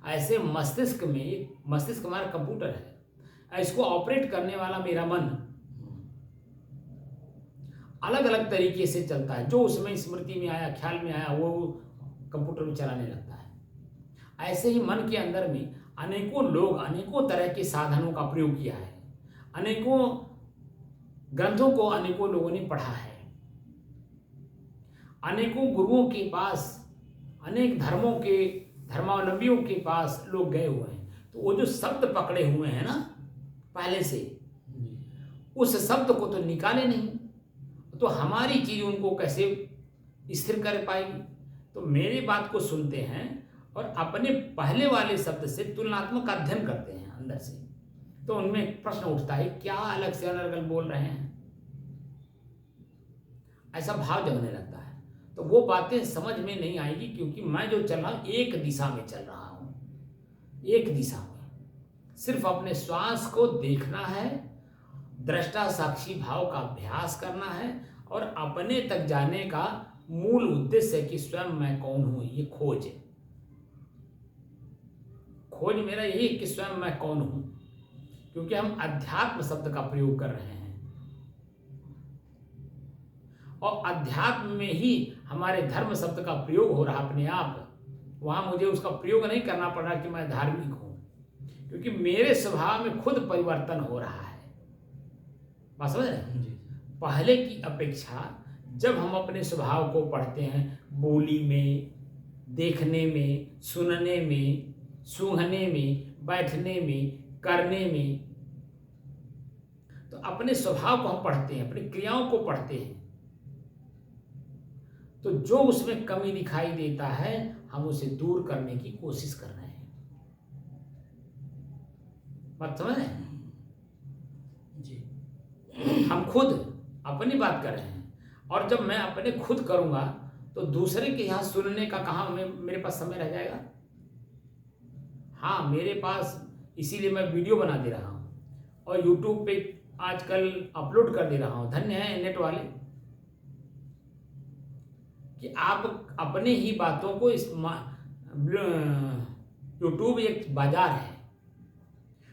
ऐसे मस्तिष्क में, मस्तिष्क हमारा कंप्यूटर है, इसको ऑपरेट करने वाला मेरा मन अलग अलग तरीके से चलता है। जो उसमें स्मृति में आया, ख्याल में आया, वो कंप्यूटर में चलाने लगता है। ऐसे ही मन के अंदर में अनेकों लोग अनेकों तरह के साधनों का प्रयोग किया है, अनेकों ग्रंथों को अनेकों लोगों ने पढ़ा है, अनेकों गुरुओं के पास, अनेक धर्मों के धर्मावलंबियों के पास लोग गए हुए हैं। तो वो जो शब्द पकड़े हुए हैं ना पहले से, उस शब्द को तो निकाले नहीं, तो हमारी चीज उनको कैसे स्थिर कर पाएगी? तो मेरी बात को सुनते हैं और अपने पहले वाले शब्द से तुलनात्मक अध्ययन करते हैं अंदर से, तो उनमें प्रश्न उठता है क्या अलग से अलग बोल रहे हैं, ऐसा भाव जगने लगता है। तो वो बातें समझ में नहीं आएगी, क्योंकि मैं जो चल रहा हूं एक दिशा में चल रहा हूं, एक दिशा में। सिर्फ अपने श्वास को देखना है, दृष्टा साक्षी भाव का अभ्यास करना है, और अपने तक जाने का मूल उद्देश्य है कि स्वयं मैं कौन हूं। ये खोज है, खोज मेरा यही है कि स्वयं मैं कौन हूं, क्योंकि हम अध्यात्म शब्द का प्रयोग कर रहे हैं, और अध्यात्म में ही हमारे धर्म शब्द का प्रयोग हो रहा अपने आप। वहां मुझे उसका प्रयोग नहीं करना पड़ रहा कि मैं धार्मिक हूं, क्योंकि मेरे स्वभाव में खुद परिवर्तन हो रहा है। बात समझ रहे? पहले की अपेक्षा जब हम अपने स्वभाव को पढ़ते हैं, बोली में, देखने में, सुनने में, सूंघने में, बैठने में, करने में, तो अपने स्वभाव को हम पढ़ते हैं, अपनी क्रियाओं को पढ़ते हैं। तो जो उसमें कमी दिखाई देता है हम उसे दूर करने की कोशिश कर रहे हैं। बात समझ रहे हैं जी? हम खुद अपनी बात कर रहे हैं, और जब मैं अपने खुद करूंगा तो दूसरे के यहाँ सुनने का कहाँ मेरे पास समय रह जाएगा? हाँ, मेरे पास, इसीलिए मैं वीडियो बना दे रहा हूँ और यूट्यूब पे आजकल अपलोड कर दे रहा हूँ। धन्य है नेट वाले कि आप अपने ही बातों को, इस यूट्यूब एक बाजार है,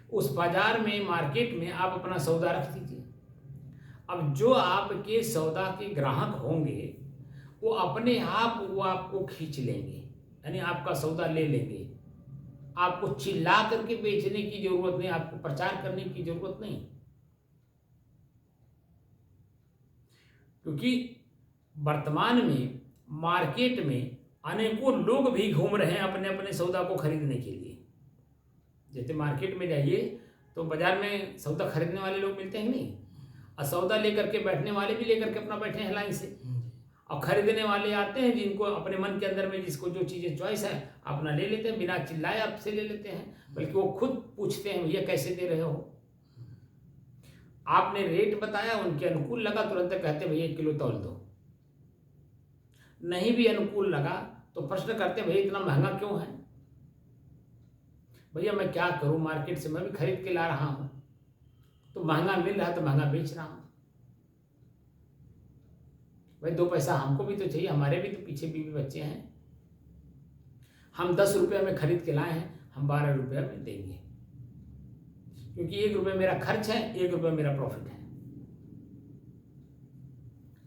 उस बाजार में, मार्केट में आप अपना सौदा रख दीजिए। अब जो आपके सौदा के ग्राहक होंगे वो अपने आप वो आपको खींच लेंगे, यानी आपका सौदा ले लेंगे। आपको चिल्ला करके बेचने की जरूरत नहीं, आपको प्रचार करने की जरूरत नहीं, क्योंकि वर्तमान में मार्केट में अनेकों लोग भी घूम रहे हैं अपने अपने सौदा को खरीदने के लिए। जैसे मार्केट में जाइए तो बाजार में सौदा खरीदने वाले लोग मिलते हैं नहीं, और सौदा लेकर के बैठने वाले भी लेकर के अपना बैठे हैं लाइन से, और खरीदने वाले आते हैं जिनको अपने मन के अंदर में जिसको जो चीज़ें चॉइस है अपना ले लेते हैं, बिना चिल्लाए आपसे ले लेते हैं। बल्कि वो खुद पूछते हैं भैया कैसे दे रहे हो? आपने रेट बताया, उनके अनुकूल लगा, तुरंत कहते भैया 1 किलो तौल दो। नहीं भी अनुकूल लगा तो प्रश्न करते भैया इतना महंगा क्यों है? भैया मैं क्या करूं, मार्केट से मैं भी खरीद के ला रहा हूं, तो महंगा मिल रहा है तो महंगा बेच रहा हूं। भाई 2 पैसा हमको भी तो चाहिए, हमारे भी तो पीछे बीवी बच्चे हैं। हम 10 रुपये में खरीद के लाए हैं, हम 12 रुपये में देंगे, क्योंकि 1 रुपये मेरा खर्च है, 1 रुपये मेरा प्रॉफिट है।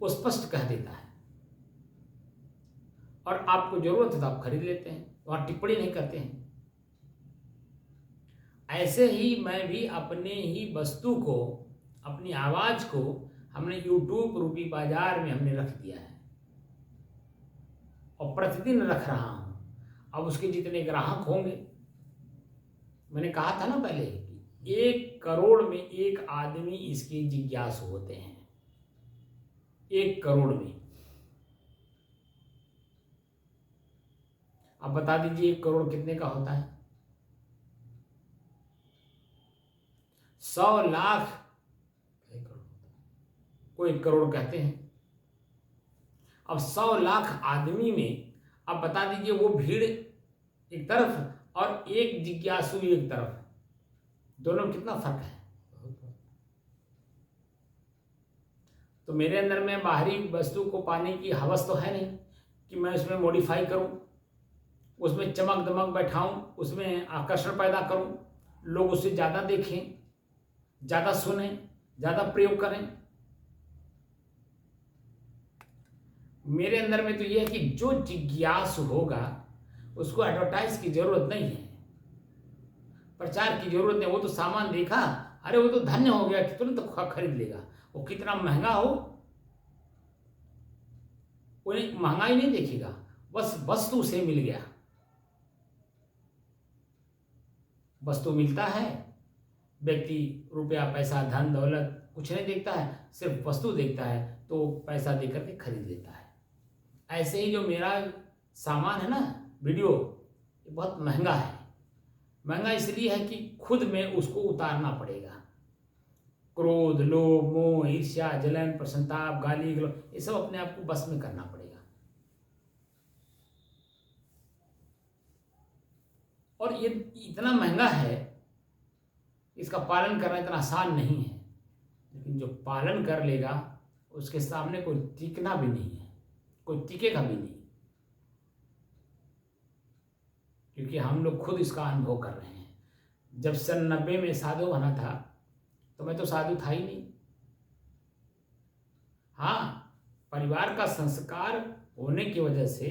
वो स्पष्ट कह देता है। और आपको जरूरत है तो आप खरीद लेते हैं, वहां टिप्पणी नहीं करते हैं। ऐसे ही मैं भी अपने ही वस्तु को, अपनी आवाज को हमने यूट्यूब रूपी बाजार में हमने रख दिया है और प्रतिदिन रख रहा हूं। अब उसके जितने ग्राहक होंगे, मैंने कहा था ना पहले कि 1 करोड़ में 1 आदमी इसके जिज्ञासु होते हैं। 1 करोड़ में। अब बता दीजिए 1 करोड़ कितने का होता है? 100 लाख को 1 करोड़ कहते हैं। अब 100 लाख आदमी में अब बता दीजिए वो भीड़ एक तरफ और एक जिज्ञासु एक तरफ, दोनों में कितना फर्क है? तो मेरे अंदर में बाहरी वस्तु को पाने की हवस तो है नहीं कि मैं उसमें मॉडिफाई करूं, उसमें चमक दमक बैठाऊं, उसमें आकर्षण पैदा करूं, लोग उससे ज़्यादा देखें, ज़्यादा सुनें, ज़्यादा प्रयोग करें। मेरे अंदर में तो यह है कि जो जिज्ञासु होगा उसको एडवर्टाइज की जरूरत नहीं है, प्रचार की जरूरत नहीं। वो तो सामान देखा, अरे वो तो धन्य हो गया कि तुरंत तो खरीद लेगा। वो कितना महंगा हो, वो महंगाई नहीं देखेगा, बस वस्तु से मिल गया। वस्तु मिलता है, व्यक्ति रुपया पैसा धन दौलत कुछ नहीं देखता है, सिर्फ वस्तु देखता है, तो पैसा देकर के खरीद लेता है। ऐसे ही जो मेरा सामान है ना, वीडियो, ये बहुत महंगा है। महंगा इसलिए है कि खुद में उसको उतारना पड़ेगा। क्रोध, लोभ, मोह, ईर्ष्या, जलन, प्रसन्नताप, गाली गलौज, ये सब अपने आप को बस में करना पड़ेगा। और ये इतना महंगा है, इसका पालन करना इतना आसान नहीं है। लेकिन जो पालन कर लेगा उसके सामने कोई टिकना भी नहीं है, कोई टिकेगा भी नहीं, क्योंकि हम लोग खुद इसका अनुभव कर रहे हैं। जब सन 90 में साधु बना था तो मैं तो साधु था ही नहीं। हाँ, परिवार का संस्कार होने की वजह से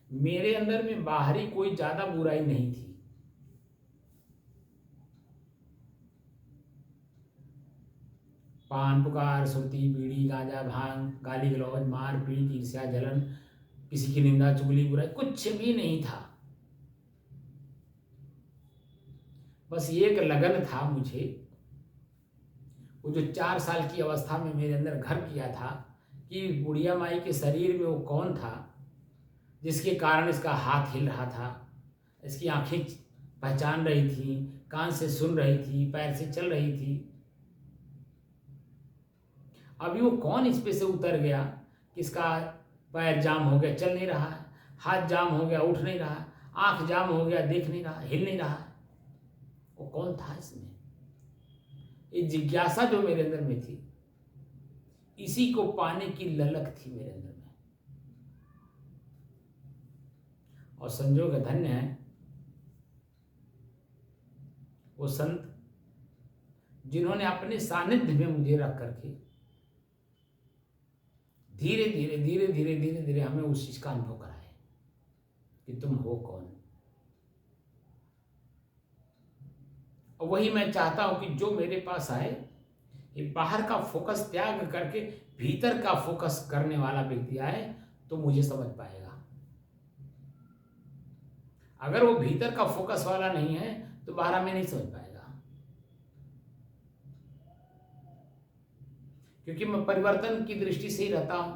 मेरे अंदर में बाहरी कोई ज्यादा बुराई नहीं थी। पान, पुकार, सुरती, बीड़ी, गांजा, भांग, गाली गलौज, मार पीट, ईर्ष्या, जलन, किसी की निंदा, चुगली, बुराई कुछ भी नहीं था। बस एक लगन था मुझे, वो जो 4 साल की अवस्था में मेरे अंदर घर किया था कि बुढ़िया माई के शरीर में वो कौन था जिसके कारण इसका हाथ हिल रहा था, इसकी आंखें पहचान रही थी, कान से सुन रही थी, पैर से चल रही थी। अभी वो कौन इस पे से उतर गया कि इसका पैर जाम हो गया, चल नहीं रहा है, हाथ जाम हो गया, उठ नहीं रहा, आंख जाम हो गया, देख नहीं रहा, हिल नहीं रहा। वो कौन था इसमें? ये जिज्ञासा जो मेरे अंदर में थी, इसी को पाने की ललक थी मेरे अंदर में। और संजोग धन्य है वो संत जिन्होंने अपने सानिध्य में मुझे रख करके धीरे धीरे धीरे धीरे धीरे धीरे हमें उस चीज का अनुभव कराए कि तुम हो कौन। और वही मैं चाहता हूं कि जो मेरे पास आए, ये बाहर का फोकस त्याग करके भीतर का फोकस करने वाला व्यक्ति आए तो मुझे समझ पाएगा। अगर वो भीतर का फोकस वाला नहीं है तो बाहर में नहीं समझ पाएगा। क्योंकि मैं परिवर्तन की दृष्टि से ही रहता हूं।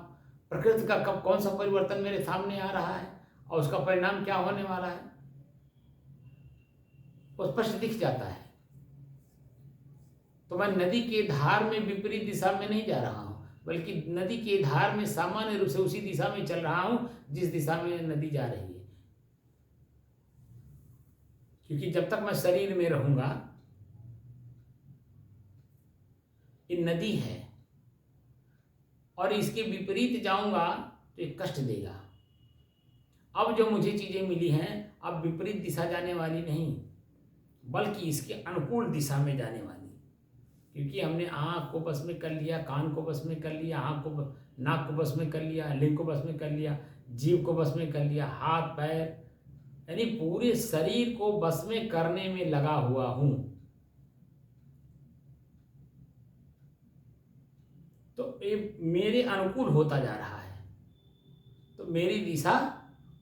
प्रकृति का कब कौन सा परिवर्तन मेरे सामने आ रहा है और उसका परिणाम क्या होने वाला है वो स्पष्ट दिख जाता है। तो मैं नदी के धार में विपरीत दिशा में नहीं जा रहा हूं, बल्कि नदी के धार में सामान्य रूप से उसी दिशा में चल रहा हूं जिस दिशा में नदी जा रही है। क्योंकि जब तक मैं शरीर में रहूंगा, ये नदी है और इसके विपरीत जाऊंगा तो ये कष्ट देगा। अब जो मुझे चीज़ें मिली हैं अब विपरीत दिशा जाने वाली नहीं, बल्कि इसके अनुकूल दिशा में जाने वाली, क्योंकि हमने आँख को बस में कर लिया, कान को बस में कर लिया, नाक को बस में कर लिया, लिंग को बस में कर लिया, जीभ को बस में कर लिया, हाथ पैर, यानी पूरे शरीर को बस में करने में लगा हुआ हूं। तो ये मेरे अनुकूल होता जा रहा है। तो मेरी दिशा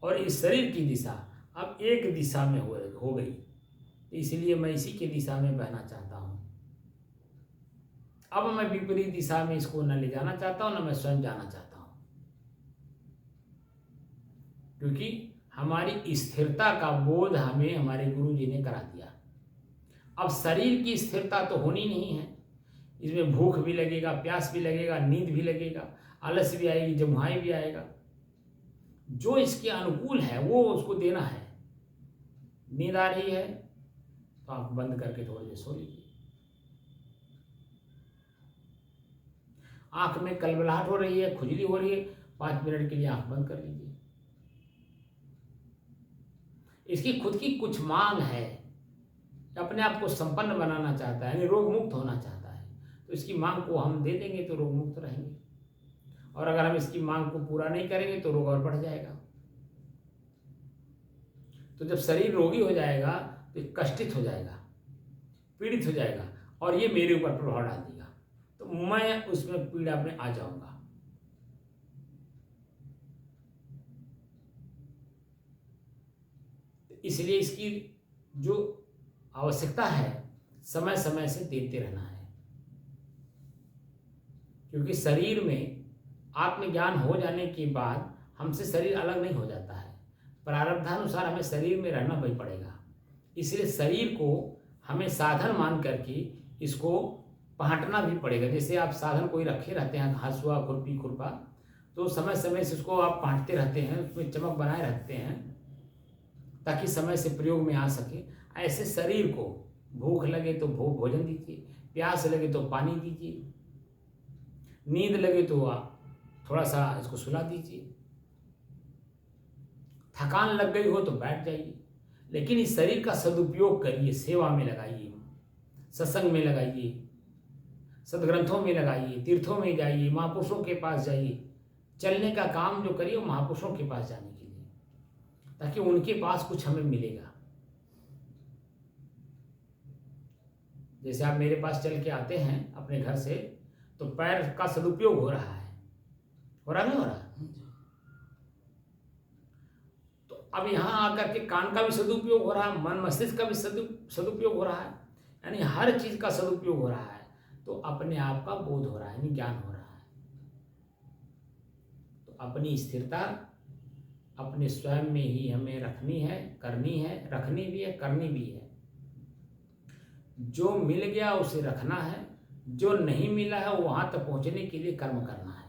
और इस शरीर की दिशा अब एक दिशा में हो गई, इसलिए मैं इसी की दिशा में बहना चाहता हूं। अब मैं विपरीत दिशा में इसको न ले जाना चाहता हूं, न मैं स्वयं जाना चाहता हूं, क्योंकि हमारी स्थिरता का बोध हमें हमारे गुरु जी ने करा दिया। अब शरीर की स्थिरता तो होनी नहीं है, इसमें भूख भी लगेगा, प्यास भी लगेगा, नींद भी लगेगा, आलस भी आएगी, जमुहाई भी आएगा। जो इसके अनुकूल है वो उसको देना है। नींद आ रही है तो आंख बंद करके थोड़ी देर सो लीजिए। आंख में कलबलाहट हो रही है, खुजली हो रही है, 5 मिनट के लिए आंख बंद कर लीजिए। इसकी खुद की कुछ मांग है, अपने आप को संपन्न बनाना चाहता है, यानी रोग मुक्त होना चाहता है, तो इसकी मांग को हम दे देंगे तो रोग मुक्त रहेंगे, और अगर हम इसकी मांग को पूरा नहीं करेंगे तो रोग और बढ़ जाएगा। तो जब शरीर रोगी हो जाएगा तो कष्टित हो जाएगा, पीड़ित हो जाएगा, और ये मेरे ऊपर प्रभाव डाल देगा, तो मैं उसमें पीड़ा में आ जाऊंगा। इसलिए इसकी जो आवश्यकता है समय समय से देते रहना है, क्योंकि शरीर में आत्मज्ञान हो जाने के बाद हमसे शरीर अलग नहीं हो जाता है, प्रारब्धानुसार हमें शरीर में रहना भी पड़ेगा। इसलिए शरीर को हमें साधन मान करके इसको पांटना भी पड़ेगा। जैसे आप साधन कोई रखे रहते हैं, हंसुआ, खुरपी, खुरपा, तो समय समय से उसको आप पांटते रहते हैं, उसमें चमक बनाए रखते हैं ताकि समय से प्रयोग में आ सके। ऐसे शरीर को भूख लगे तो भोजन दीजिए, प्यास लगे तो पानी दीजिए, नींद लगे तो आप थोड़ा सा इसको सुला दीजिए, थकान लग गई हो तो बैठ जाइए, लेकिन इस शरीर का सदुपयोग करिए, सेवा में लगाइए, सत्संग में लगाइए, सदग्रंथों में लगाइए, तीर्थों में जाइए, महापुरुषों के पास जाइए। चलने का काम जो करिए वो महापुरुषों के पास जाने के लिए, ताकि उनके पास कुछ हमें मिलेगा। जैसे आप मेरे पास चल के आते हैं अपने घर से, तो पैर का सदुपयोग हो रहा है, हो रहा नहीं हो रहा? तो अब यहाँ आकर के कान का भी सदुपयोग हो रहा है, मन मस्तिष्क का भी सदुपयोग हो रहा है, यानी हर चीज का सदुपयोग हो रहा है। तो अपने आप का बोध हो रहा है, यानी ज्ञान हो रहा है। तो अपनी स्थिरता अपने स्वयं में ही हमें रखनी है, करनी है, रखनी भी है, करनी भी है। जो मिल गया उसे रखना है, जो नहीं मिला है वहां तक पहुंचने के लिए कर्म करना है,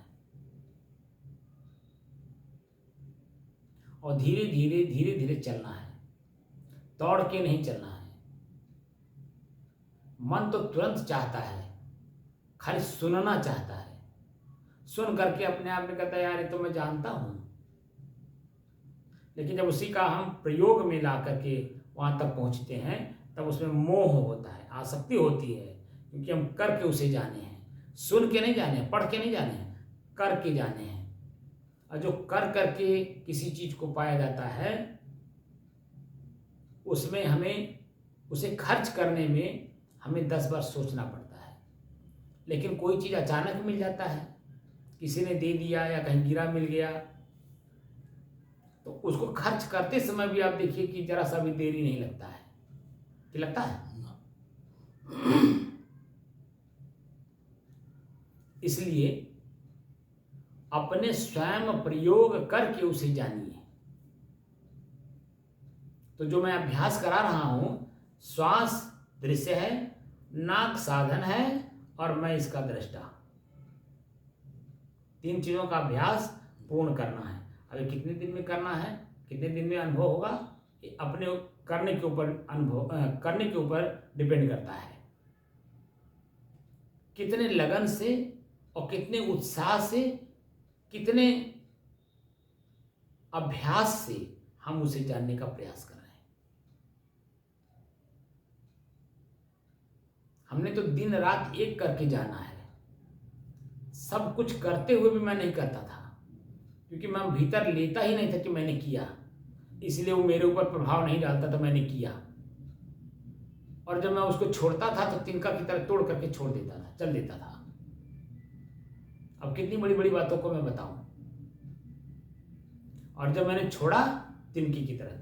और धीरे धीरे धीरे धीरे चलना है, दौड़ के नहीं चलना है। मन तो तुरंत चाहता है, खाली सुनना चाहता है, सुन करके अपने आप में कहता है यार ये तो मैं जानता हूं, लेकिन जब उसी का हम प्रयोग में ला करके वहां तक पहुंचते हैं तब उसमें मोह होता है, आसक्ति होती है, क्योंकि हम करके उसे जाने हैं, सुन के नहीं जाने हैं, पढ़ के नहीं जाने हैं, करके जाने हैं। और जो कर करके किसी चीज को पाया जाता है उसमें हमें उसे खर्च करने में हमें 10 बार सोचना पड़ता है। लेकिन कोई चीज अचानक मिल जाता है, किसी ने दे दिया या कहीं गिरा मिल गया, तो उसको खर्च करते समय भी आप देखिए कि जरा सा भी देरी नहीं लगता है, कि लगता है? इसलिए अपने स्वयं प्रयोग करके उसे जानिए। तो जो मैं अभ्यास करा रहा हूं, श्वास दृश्य है, नाक साधन है, और मैं इसका दृष्टा। 3 चीजों का अभ्यास पूर्ण करना है। अभी कितने दिन में करना है, कितने दिन में अनुभव होगा, अपने करने के ऊपर करने के ऊपर डिपेंड करता है। कितने लगन से और कितने उत्साह से, कितने अभ्यास से हम उसे जानने का प्रयास कर रहे हैं। हमने तो दिन रात एक करके जाना है। सब कुछ करते हुए भी मैं नहीं करता था, क्योंकि मैं भीतर लेता ही नहीं था कि मैंने किया, इसलिए वो मेरे ऊपर प्रभाव नहीं डालता था, मैंने किया। और जब मैं उसको छोड़ता था तो तिनका की तरह तोड़ करके छोड़ देता था, चल देता था। अब कितनी बड़ी बड़ी बातों को मैं बताऊं। और जब मैंने छोड़ा तिनकी की तरह,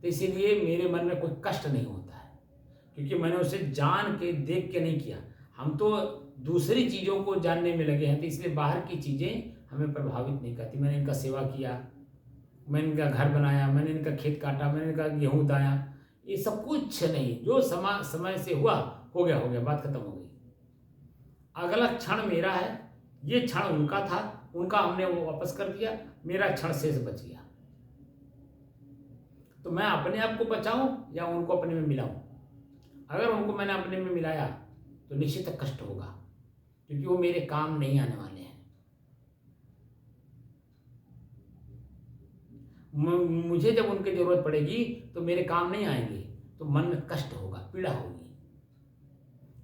तो इसीलिए मेरे मन में कोई कष्ट नहीं होता है, क्योंकि मैंने उसे जान के देख के नहीं किया। हम तो दूसरी चीज़ों को जानने में लगे हैं, तो इसलिए बाहर की चीज़ें हमें प्रभावित नहीं करती। मैंने इनका सेवा किया, मैंने इनका घर बनाया, मैंने इनका खेत काटा, मैंने इनका गेहूँ दाया, ये सब कुछ नहीं। जो समय से हुआ हो गया, बात खत्म हो गई। अगला क्षण मेरा है, ये क्षण उनका था, उनका हमने वो वापस कर दिया, मेरा क्षण शेष बच गया। तो मैं अपने आप को बचाऊं या उनको अपने में मिलाऊं? अगर उनको मैंने अपने में मिलाया तो निश्चित कष्ट होगा, क्योंकि वो मेरे काम नहीं आने वाले हैं। मुझे जब उनकी जरूरत पड़ेगी तो मेरे काम नहीं आएंगे, तो मन में कष्ट होगा, पीड़ा होगी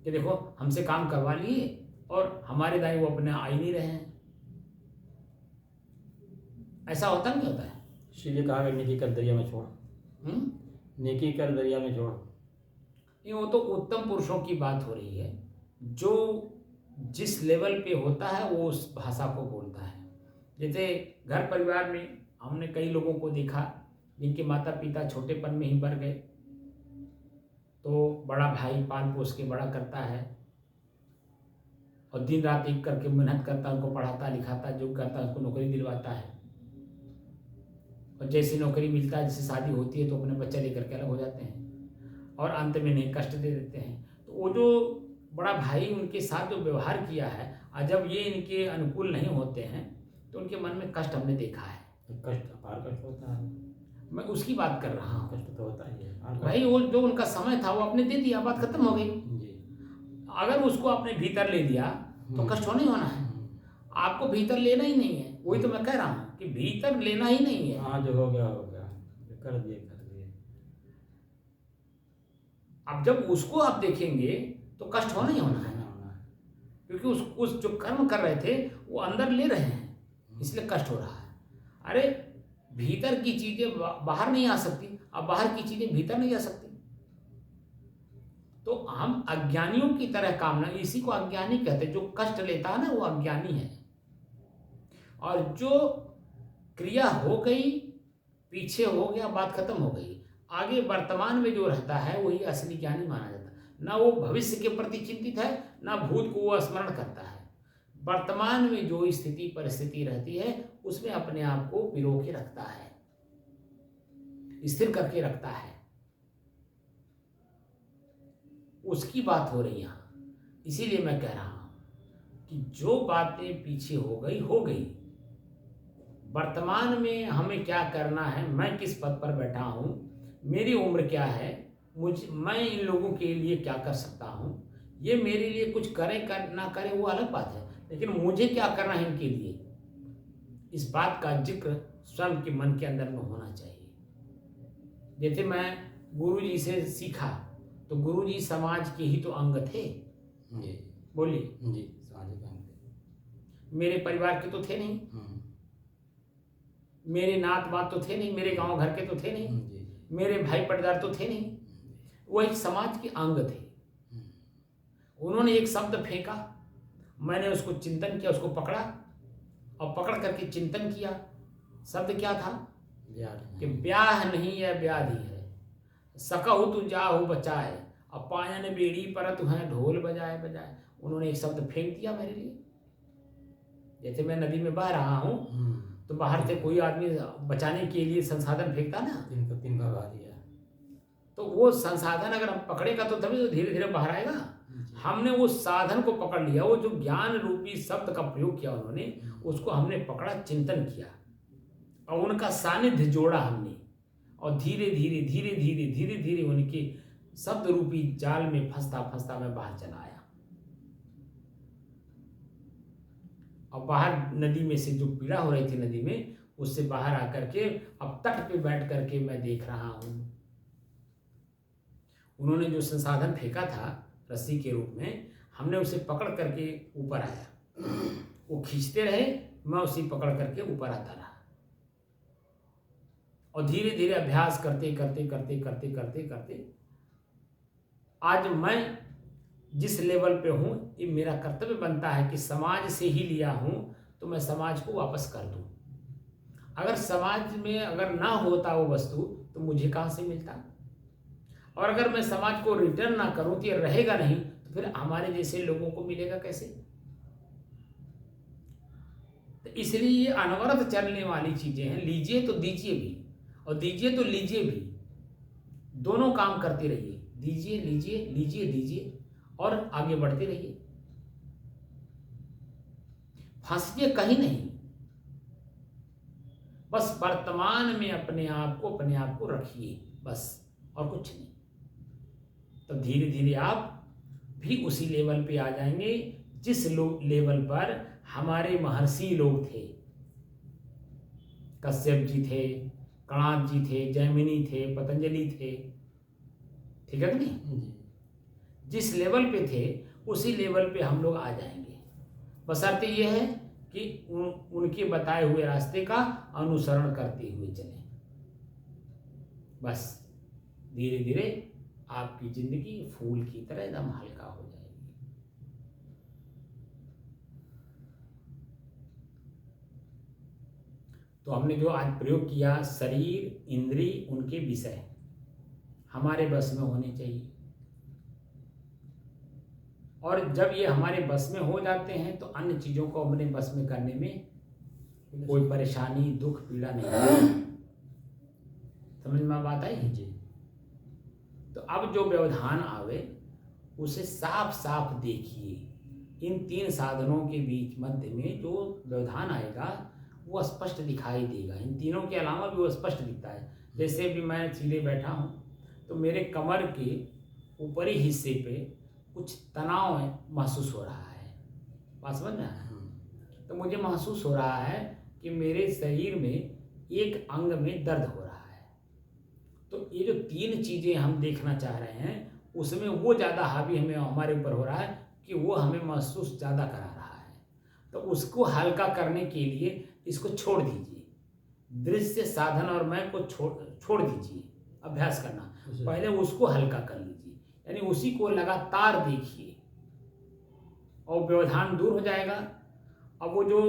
कि देखो हमसे काम करवा लिए और हमारे दाएं वो अपने आ ही नहीं रहे हैं। ऐसा होता नहीं होता है? इसीलिए कहा गया नेकी कर दरिया में छोड़। नेकी कर दरिया में छोड़। ये वो तो उत्तम पुरुषों की बात हो रही है, जो जिस लेवल पे होता है वो उस भाषा को बोलता है। जैसे घर परिवार में हमने कई लोगों को देखा जिनके माता पिता छोटेपन में ही मर गए, तो बड़ा भाई पाल पोस के बड़ा करता है और दिन रात एक करके मेहनत करता है, उनको पढ़ाता लिखाता, जो करता है उसको नौकरी दिलवाता है। और जैसी नौकरी मिलता है, जैसे शादी होती है, तो अपने बच्चा लेकर के अलग हो जाते हैं और अंत में नहीं कष्ट दे देते हैं। तो वो जो बड़ा भाई उनके साथ जो व्यवहार किया है, और जब ये इनके अनुकूल नहीं होते हैं तो उनके मन में कष्ट हमने देखा है। कष्ट अपार कष्ट होता है। मैं उसकी बात कर रहा हूँ। कष्ट तो होता ही है भाई, वो जो उनका समय था वो आपने दे दिया, बात खत्म हो गई। जी। अगर उसको आपने भीतर ले दिया तो कष्ट होना ही होना है। आपको भीतर लेना ही नहीं है, वही तो मैं कह रहा हूँ कि भीतर लेना ही नहीं है। हाँ, जो हो गया हो गया, कर दिए। अब जब उसको आप देखेंगे तो कष्ट होना ही होना है, क्योंकि उस जो कर्म कर रहे थे वो अंदर ले रहे हैं, इसलिए कष्ट हो रहा है। अरे भीतर की चीजें बाहर नहीं आ सकती, अब बाहर की चीजें भीतर नहीं आ सकती। तो हम अज्ञानियों की तरह कामना, इसी को अज्ञानी कहते हैं। जो कष्ट लेता है ना वो अज्ञानी है। और जो क्रिया हो गई, पीछे हो गया, बात खत्म हो गई, आगे वर्तमान में जो रहता है वही असली ज्ञानी माना जाता है। ना वो भविष्य के प्रति चिंतित है, ना भूत को वो स्मरण करता है। वर्तमान में जो स्थिति परिस्थिति रहती है उसमें अपने आप को पिरो के रखता है, स्थिर करके रखता है। उसकी बात हो रही है यहाँ। इसीलिए मैं कह रहा हूं कि जो बातें पीछे हो गई हो गई। वर्तमान में हमें क्या करना है, मैं किस पद पर बैठा हूं, मेरी उम्र क्या है, मैं इन लोगों के लिए क्या कर सकता हूं, ये मेरे लिए कुछ करे कर ना करे वो अलग बात है, लेकिन मुझे क्या करना है इनके लिए, इस बात का जिक्र स्वयं के मन के अंदर में होना चाहिए। जैसे मैं गुरुजी से सीखा तो गुरुजी समाज के ही तो अंग थे। जी बोलिए। जी, समाज के अंग थे। मेरे परिवार के तो थे नहीं, मेरे नात बात तो थे नहीं, मेरे गांव घर के तो थे नहीं, मेरे भाई पटदार तो थे नहीं, वो एक समाज के अंग थे। उन्होंने एक शब्द फेंका, मैंने उसको चिंतन किया, उसको पकड़ा और पकड़ करके चिंतन किया। शब्द क्या था कि ब्याह नहीं है व्याधि है, सकहु तू जाहु बचाए, अब पायन बेड़ी परत है ढोल बजाए बजाए। उन्होंने एक शब्द फेंक दिया मेरे लिए। जैसे मैं नदी में बह रहा हूँ तो बाहर से कोई आदमी बचाने के लिए संसाधन फेंकता ना, तिनका बहा दिया, तो वो संसाधन अगर हम पकड़ेगा तो तभी तो धीरे धीरे बाहर आएगा। हमने वो साधन को पकड़ लिया, वो जो ज्ञान रूपी शब्द का प्रयोग किया उन्होंने, उसको हमने पकड़ा, चिंतन किया और उनका सानिध्य जोड़ा हमने, और धीरे धीरे धीरे धीरे धीरे धीरे उनके शब्द रूपी जाल में फंसता फंसता मैं बाहर चला आया। और बाहर नदी में से जो पीड़ा हो रही थी नदी में, उससे बाहर आकर के अब तट पे बैठ करके मैं देख रहा हूं। उन्होंने जो संसाधन फेंका था रस्सी के रूप में, हमने उसे पकड़ करके ऊपर आया। वो खींचते रहे, मैं उसे पकड़ करके ऊपर आता रहा। और धीरे धीरे अभ्यास करते करते करते करते करते करते आज मैं जिस लेवल पे हूँ, ये मेरा कर्तव्य बनता है कि समाज से ही लिया हूँ तो मैं समाज को वापस कर दूँ। अगर समाज में अगर ना होता वो वस्तु तो मुझे कहाँ से मिलता, और अगर मैं समाज को रिटर्न ना करूँ तो ये रहेगा नहीं, तो फिर हमारे जैसे लोगों को मिलेगा कैसे। तो इसलिए ये अनवरत चलने वाली चीजें हैं। लीजिए तो दीजिए भी, और दीजिए तो लीजिए भी, दोनों काम करते रहिए। दीजिए लीजिए, लीजिए दीजिए, और आगे बढ़ते रहिए। फंसिए कहीं नहीं, बस वर्तमान में अपने आप को रखिए, बस, और कुछ नहीं। तो धीरे धीरे आप भी उसी लेवल पे आ जाएंगे जिस लेवल पर हमारे महर्षि लोग थे। कश्यप जी थे, कणाद जी थे, जैमिनी थे, पतंजलि थे, ठीक है कि नहीं। जिस लेवल पे थे उसी लेवल पे हम लोग आ जाएंगे। बशर्ते ये है कि उनके बताए हुए रास्ते का अनुसरण करते हुए चलें। बस धीरे धीरे आपकी जिंदगी फूल की तरह एकदम हल्का हो जाएगी। तो हमने जो आज प्रयोग किया, शरीर, इंद्रिय, उनके विषय हमारे बस में होने चाहिए। और जब ये हमारे बस में हो जाते हैं तो अन्य चीजों को अपने बस में करने में कोई परेशानी, दुख, पीड़ा नहीं। समझ में बात आई जी। तो अब जो व्यवधान आवे उसे साफ साफ देखिए। इन तीन साधनों के बीच मध्य में जो व्यवधान आएगा वो स्पष्ट दिखाई देगा। इन तीनों के अलावा भी वो स्पष्ट दिखता है। जैसे भी मैं सीधे बैठा हूँ तो मेरे कमर के ऊपरी हिस्से पे कुछ तनाव महसूस हो रहा है। बात समझ में आया? तो मुझे महसूस हो रहा है कि मेरे शरीर में एक अंग में दर्द हो रहा है। तो ये जो तीन चीजें हम देखना चाह रहे हैं उसमें वो ज्यादा हावी हमें हमारे ऊपर हो रहा है कि वो हमें महसूस ज्यादा करा रहा है। तो उसको हल्का करने के लिए इसको छोड़ दीजिए। दृश्य, साधन और मैं को छोड़ दीजिए। अभ्यास करना, पहले उसको हल्का कर लीजिए, यानी उसी को लगातार देखिए और व्यवधान दूर हो जाएगा। अब वो जो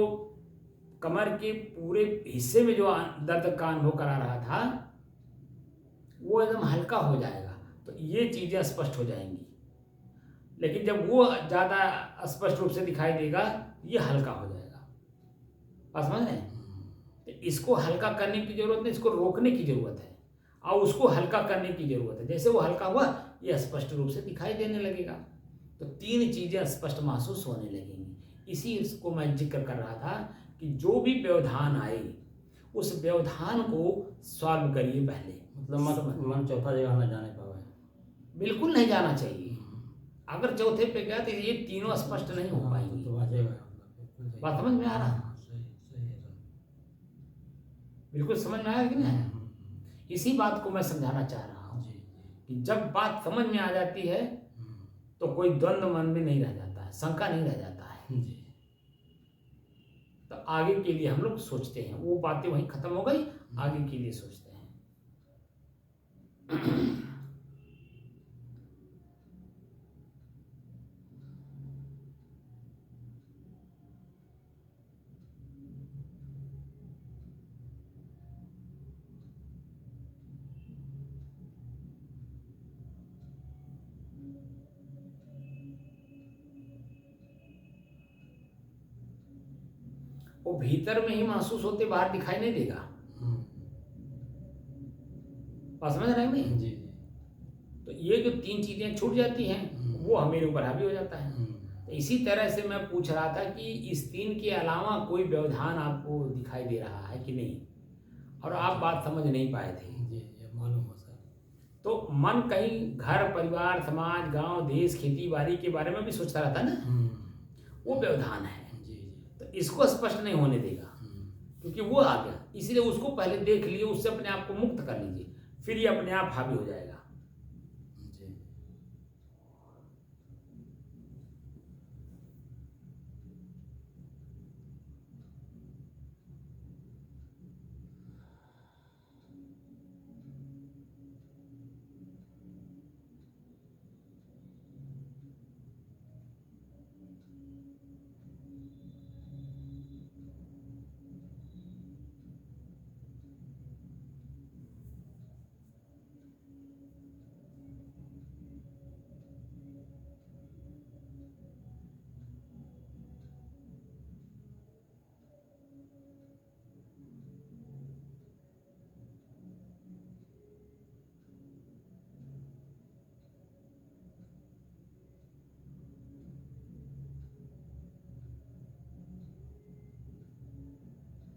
कमर के पूरे हिस्से में जो दर्द का अनुभव करा रहा था वो एकदम हल्का हो जाएगा। तो ये चीजें स्पष्ट हो जाएंगी। लेकिन जब वो ज्यादा स्पष्ट रूप से दिखाई देगा ये हल्का हो जाएगा। बात समझ रहे हैं? तो इसको हल्का करने की जरूरत नहीं, इसको रोकने की जरूरत है और उसको हल्का करने की जरूरत है। जैसे वो हल्का हुआ ये स्पष्ट रूप से दिखाई देने लगेगा। तो तीन चीजें स्पष्ट महसूस होने लगेंगी। इसी को मैं जिक्र कर रहा था कि जो भी व्यवधान आए उस व्यवधान को सॉल्व करिए पहले। मतलब मन चौथा जगह न जाने पावे, बिल्कुल नहीं जाना चाहिए। अगर चौथे पे गया तो ये तीनों स्पष्ट नहीं हो पाएंगे। बात समझ में आ रहा है? बिल्कुल समझ में आया कि नहीं? इसी बात को मैं समझाना चाह रहा हूँ कि जब बात समझ में आ जाती है तो कोई द्वंद्व मन में नहीं रह जाता है, शंका नहीं रह जाता है। तो आगे के लिए हम लोग सोचते हैं। वो बातें वहीं खत्म हो गई, आगे के लिए सोचते हैं। वो भीतर में ही महसूस होते, बाहर दिखाई नहीं देगा। बात समझ रहे हैं नहीं? जी। तो ये जो तीन चीजें छूट जाती हैं वो हमारे ऊपर हावी हो जाता है। तो इसी तरह से मैं पूछ रहा था कि इस तीन के अलावा कोई व्यवधान आपको दिखाई दे रहा है कि नहीं, और आप बात समझ नहीं पाए थे। जी, ये मालूम हो सर। तो मन कहीं घर परिवार समाज गांव देश खेती बाड़ी के बारे में भी सोचता रहता है ना, वो व्यवधान है। जी जी। तो इसको स्पष्ट नहीं होने देगा, क्योंकि वो आ गया, इसलिए उसको पहले देख लिए, उससे अपने आप को मुक्त कर लीजिए, फिर ये अपने आप हावी हो जाएगा। जी।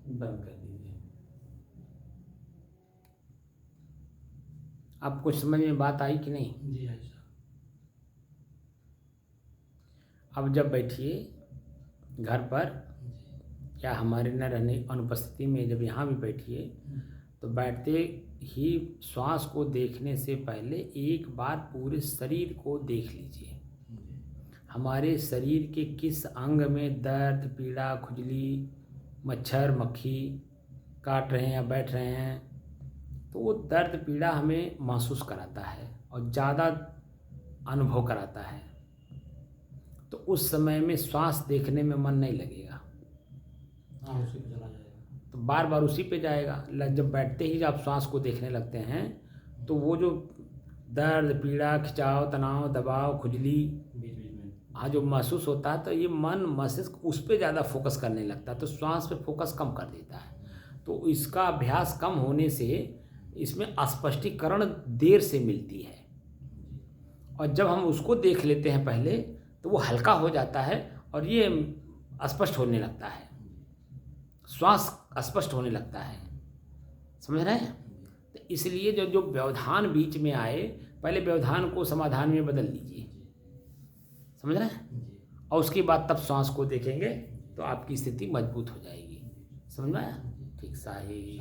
बंद कर दीजिए। अब कुछ समझ में बात आई कि नहीं? जी हाँ साहब। अब जब बैठिए घर पर या हमारे न रहने अनुपस्थिति में, जब यहाँ भी बैठिए तो बैठते ही श्वास को देखने से पहले एक बार पूरे शरीर को देख लीजिए। हमारे शरीर के किस अंग में दर्द पीड़ा खुजली मच्छर मक्खी काट रहे हैं या बैठ रहे हैं, तो वो दर्द पीड़ा हमें महसूस कराता है और ज़्यादा अनुभव कराता है। तो उस समय में श्वास देखने में मन नहीं लगेगा, हाँ उसी पे चला जाएगा। तो बार बार उसी पे जाएगा। जब बैठते ही जब आप श्वास को देखने लगते हैं तो वो जो दर्द पीड़ा खिंचाव तनाव दबाव खुजली बीच बीच में हाँ जो महसूस होता है, तो ये मन मस्तिष्क उस पर ज़्यादा फोकस करने लगता है, तो श्वास पे फोकस कम कर देता है। तो इसका अभ्यास कम होने से इसमें स्पष्टीकरण देर से मिलती है, और जब हम उसको देख लेते हैं पहले तो वो हल्का हो जाता है और ये स्पष्ट होने लगता है, श्वास स्पष्ट होने लगता है। समझ रहे हैं? तो इसलिए जो जो व्यवधान बीच में आए, पहले व्यवधान को समाधान में बदल दीजिए। समझ रहे हैं? और उसके बाद तब श्वास को देखेंगे तो आपकी स्थिति मजबूत हो जाएगी। समझ में आया? ठीक साही।